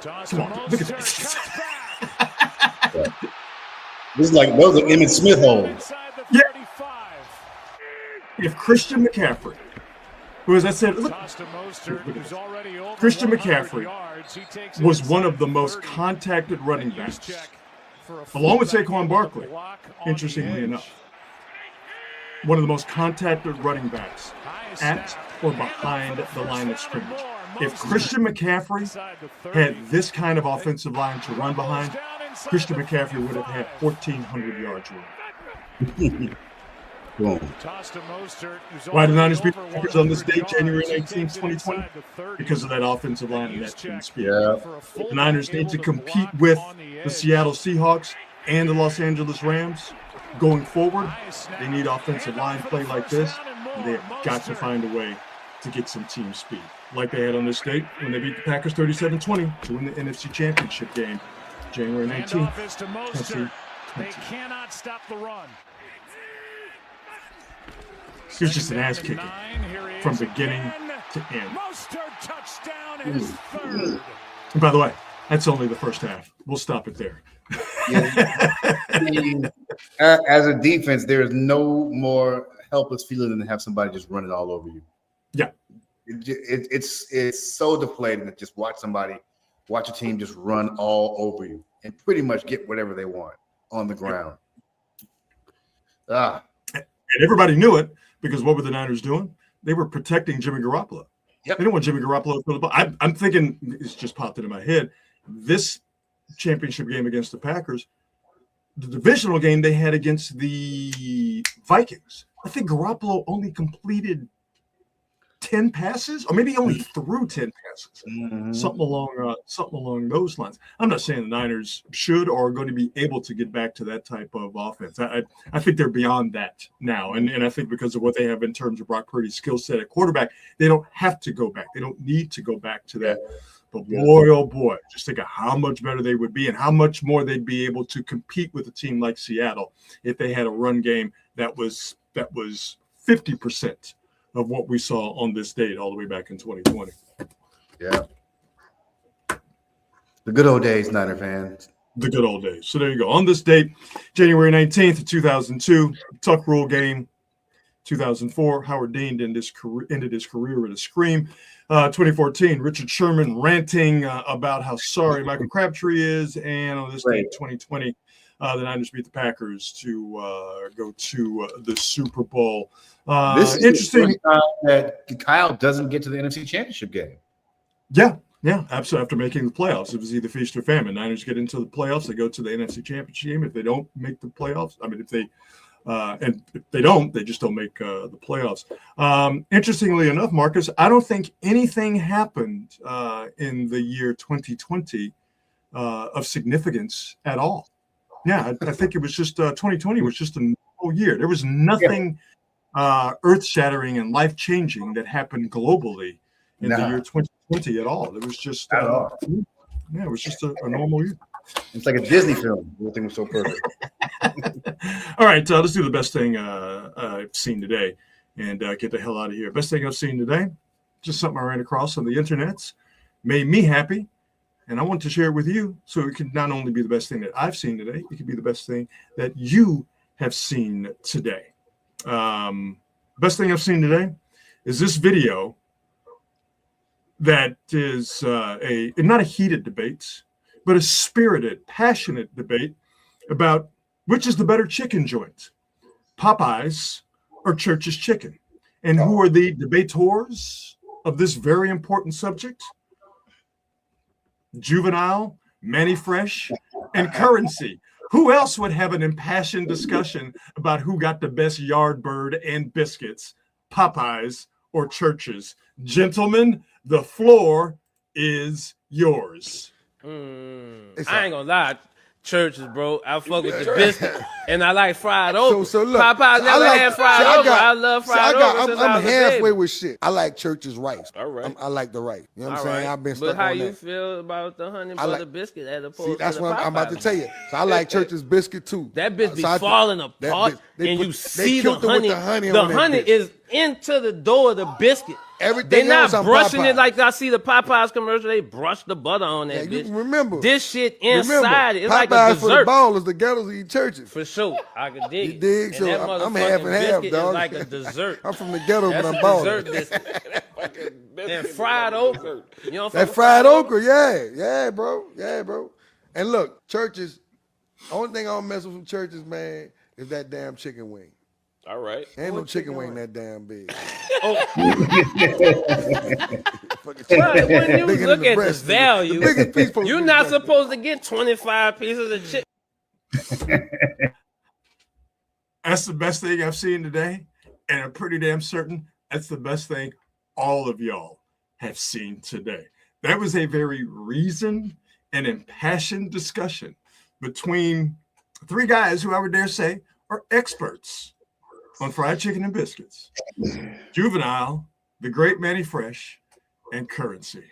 Come on, look at this. This is like those are Emmitt Smith holes. Yeah. If Christian McCaffrey, who, as I said, look Christian McCaffrey was one of the most contacted running backs, along with Saquon Barkley, interestingly enough. One of the most contacted running backs at or behind the line of scrimmage. If Christian McCaffrey had this kind of offensive line to run behind, Christian McCaffrey would have had 1,400 yards running. Why did the Niners beat the Packers on this date, January 19, 2020? Because of that offensive line and that team speed. Yeah. The Niners need to compete with the Seattle Seahawks and the Los Angeles Rams going forward. They need offensive line play like this, and they have got to find a way to get some team speed, like they had on this date when they beat the Packers 37-20 to win the NFC Championship game, January 19, 2020. They cannot stop the run. It was just an ass kicking from beginning to end. And by the way, that's only the first half. We'll stop it there. As a defense, there is no more helpless feeling than have somebody just running all over you. Yeah. It's so deflating to just watch a team just run all over you and pretty much get whatever they want on the ground. And everybody knew it because what were the Niners doing? They were protecting Jimmy Garoppolo. Yep. They didn't want Jimmy Garoppolo to throw the ball. I'm thinking, it's just popped into my head, this championship game against the Packers, the divisional game they had against the Vikings. I think Garoppolo only completed 10 passes, or maybe only threw 10 passes. Mm-hmm. Something along those lines. I'm not saying the Niners should or are going to be able to get back to that type of offense. I think they're beyond that now. And I think because of what they have in terms of Brock Purdy's skill set at quarterback, they don't have to go back. They don't need to go back to that. But boy, oh boy, just think of how much better they would be and how much more they'd be able to compete with a team like Seattle if they had a run game that was 50% of what we saw on this date all the way back in 2020. Yeah. The good old days, Niner fans. The good old days. So there you go. On this date, January 19th, 2002, Tuck Rule game. 2004, Howard Dean ended his career with a scream. 2014, Richard Sherman ranting about how sorry Michael Crabtree is. And on this date, 2020, the Niners beat the Packers to go to the Super Bowl. This is interesting that Kyle doesn't get to the NFC Championship game. Yeah, absolutely. After making the playoffs, it was either feast or famine. Niners get into the playoffs, they go to the NFC Championship game. If they don't make the playoffs, if they don't, they just don't make the playoffs. Interestingly enough, Marcus, I don't think anything happened in the year 2020 of significance at all. Yeah, I think it was just 2020 was just a normal year. There was nothing earth-shattering and life-changing that happened globally in the year 2020 at all. It was just at all. Yeah, it was just a normal year. It's like a Disney film. Everything was so perfect. All right, let's do the best thing I've seen today and get the hell out of here. Best thing I've seen today, just something I ran across on the internet, made me happy, and I want to share it with you so it can not only be the best thing that I've seen today, it can be the best thing that you have seen today. Best thing I've seen today is this video that is not a heated debate, but a spirited, passionate debate about which is the better chicken joint, Popeyes or Church's Chicken. And who are the debaters of this very important subject? Juvenile, Manny Fresh, and Currency. Who else would have an impassioned discussion about who got the best yard bird and biscuits, Popeyes or Church's? Gentlemen, the floor is yours. I ain't gonna lie, Churches, bro. I fuck with the biscuit, and I like fried okra. So look, Popeyes never had fried okra. I love fried okra. I'm halfway with shit. I like Church's rice. All right. I like the rice. You know what I'm saying? I've been stuck on that. But how you feel about the honey butter biscuit as opposed to that's the what Popeyes? I'm about to tell you. So I like Church's biscuit too. That bitch be falling apart, and you see the honey. The honey is into the dough of the biscuit. Everything They're else not on brushing Popeyes. it like I see the Popeyes commercial. They brush the butter on that bitch. You remember this shit inside it. It's like a Popeyes for the dessert. ballers, the ghettos eat Churches. For sure, I could dig You it. dig? And So that I'm motherfucking half and half, biscuit dog. is like a dessert. I'm from the ghetto, That's but I'm a balling. dessert biscuit. And fried okra. You know, That fried okra, yeah, bro. And look, Churches. Only thing I don't mess with from Churches, man, is that damn chicken wing. All right. Ain't no chicken wing that damn big. Well, when you Bigger look than the at the breast. value, The biggest piece supposed to you're be not the breast. supposed to get 25 pieces of chicken. That's the best thing I've seen today, and I'm pretty damn certain that's the best thing all of y'all have seen today. That was a very reasoned and impassioned discussion between three guys who I would dare say are experts on fried chicken and biscuits. Juvenile, the great Manny Fresh, and Currency.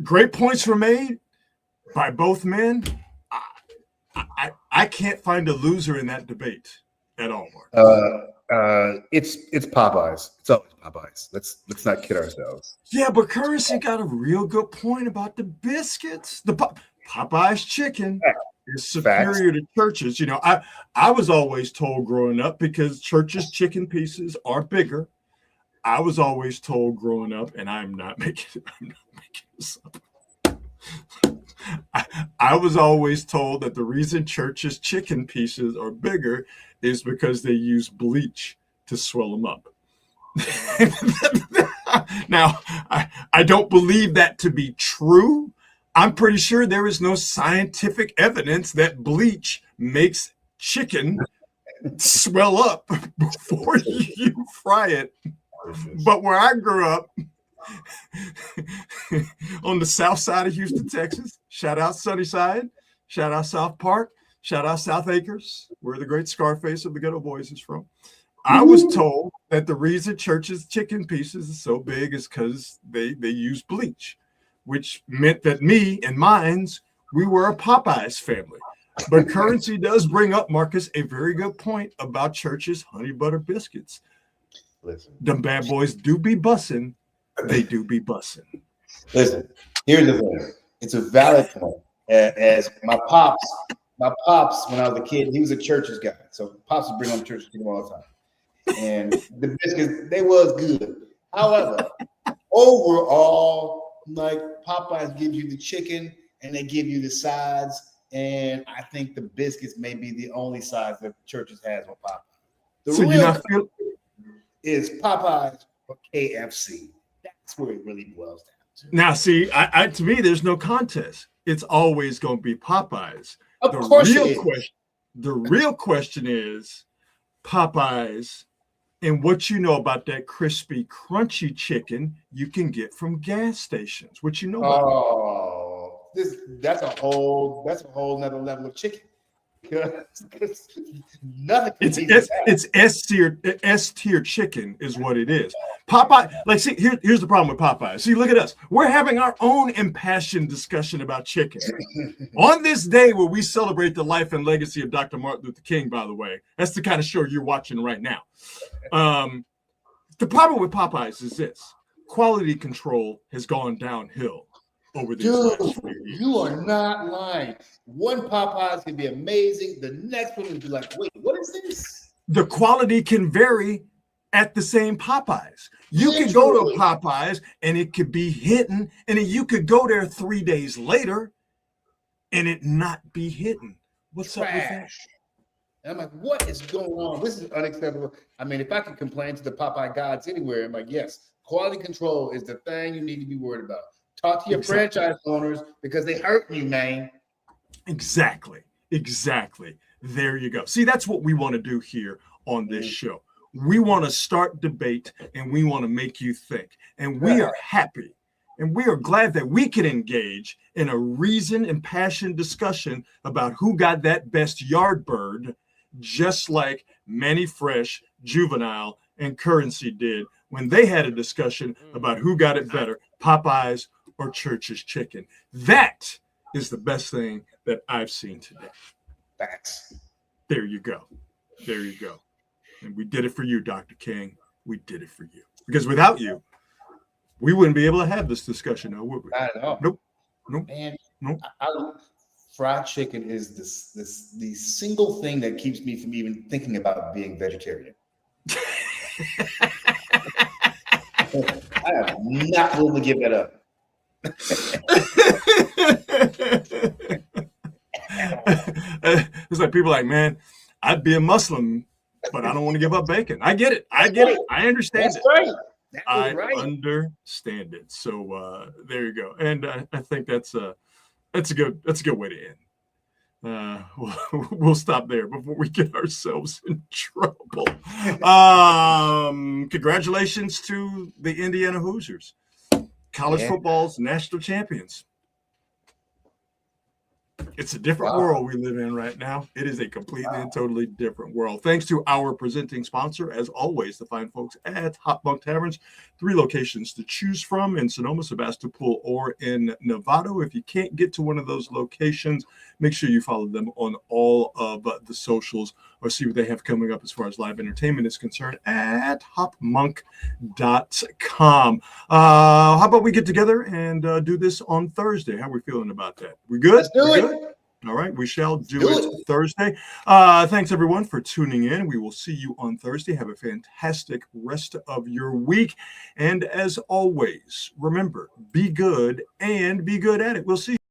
Great points were made by both men. I can't find a loser in that debate at all, Mark. It's Popeyes. It's always Popeyes. Let's not kid ourselves. Yeah, but Currency got a real good point about the biscuits. The Popeyes chicken is superior to churches. You know, I was always told growing up, because churches' chicken pieces are bigger. I was always told growing up, and I'm not making this up. I was always told that the reason churches' chicken pieces are bigger is because they use bleach to swell them up. Now, I don't believe that to be true. I'm pretty sure there is no scientific evidence that bleach makes chicken swell up before you fry it. But where I grew up, on the south side of Houston, Texas, shout out Sunnyside, shout out South Park, shout out South Acres, where the great Scarface of the Ghetto Boys is from. I was told that the reason church's chicken pieces are so big is because they use bleach, which meant that me and mine's, we were a Popeyes family. But Currency does bring up, Marcus, a very good point about church's honey butter biscuits. Listen, them bad boys do be bussing. They do be bussing. Listen, here's the thing. It's a valid point. As my pops, when I was a kid, he was a church's guy. So pops would bring home church to him all the time. And the biscuits, they was good. However, overall, like Popeyes gives you the chicken and they give you the sides. And I think the biscuits may be the only sides that churches has on Popeyes. The so real is Popeyes or KFC. That's where it really boils down to. Now, see, I to me, there's no contest. It's always going to be Popeyes. Of course The real question is Popeyes and what you know about that crispy, crunchy chicken you can get from gas stations. What you know about that's a whole nother level of chicken. Nothing. It's S tier chicken is what it is. Popeye, like, see, here's the problem with Popeye. See, look at us. We're having our own impassioned discussion about chicken. On this day where we celebrate the life and legacy of Dr. Martin Luther King, by the way, that's the kind of show you're watching right now. The problem with Popeyes is this: quality control has gone downhill over these last few years. You are not lying. One Popeyes can be amazing. The next one will be like, wait, what is this? The quality can vary at the same Popeyes. You could go to Popeyes and it could be hitting, and then you could go there 3 days later and it not be hitting. What's up with that? And I'm like, what is going on? This is unacceptable. I mean, if I could complain to the Popeye gods anywhere, I'm like, yes, quality control is the thing you need to be worried about. Talk to your franchise owners because they hurting you, man. Exactly. There you go. See, that's what we want to do here on this show. We want to start debate and we want to make you think. And we are happy and we are glad that we can engage in a reasoned and passionate discussion about who got that best yard bird, just like Manny Fresh, Juvenile, and Currency did when they had a discussion about who got it better, Popeyes or Church's chicken. That is the best thing that I've seen today. Facts. There you go. And we did it for you, Dr. King. We did it for you. Because without you, we wouldn't be able to have this discussion, now, would we? Not at all. Nope. Man, fried chicken is the single thing that keeps me from even thinking about being vegetarian. I am not willing to give that up. It's like people like, man, I'd be a Muslim, but I don't want to give up bacon. I get it. I understand That's it. right. I understand it. So there you go. And I think that's a good way to end. We'll stop there before we get ourselves in trouble. Congratulations to the Indiana Hoosiers, college football's national champions. It's a different world we live in right now. It is a completely and totally different world. Thanks to our presenting sponsor, as always, the fine folks at Hot Bunk Taverns. 3 locations to choose from in Sonoma, Sebastopol, or in Novato. If you can't get to one of those locations, make sure you follow them on all of the socials or see what they have coming up as far as live entertainment is concerned at hopmonk.com. How about we get together and do this on Thursday? How are we feeling about that? We good? Let's do it. All right, we shall do it Thursday. Thanks, everyone, for tuning in. We will see you on Thursday. Have a fantastic rest of your week. And as always, remember, be good and be good at it. We'll see you.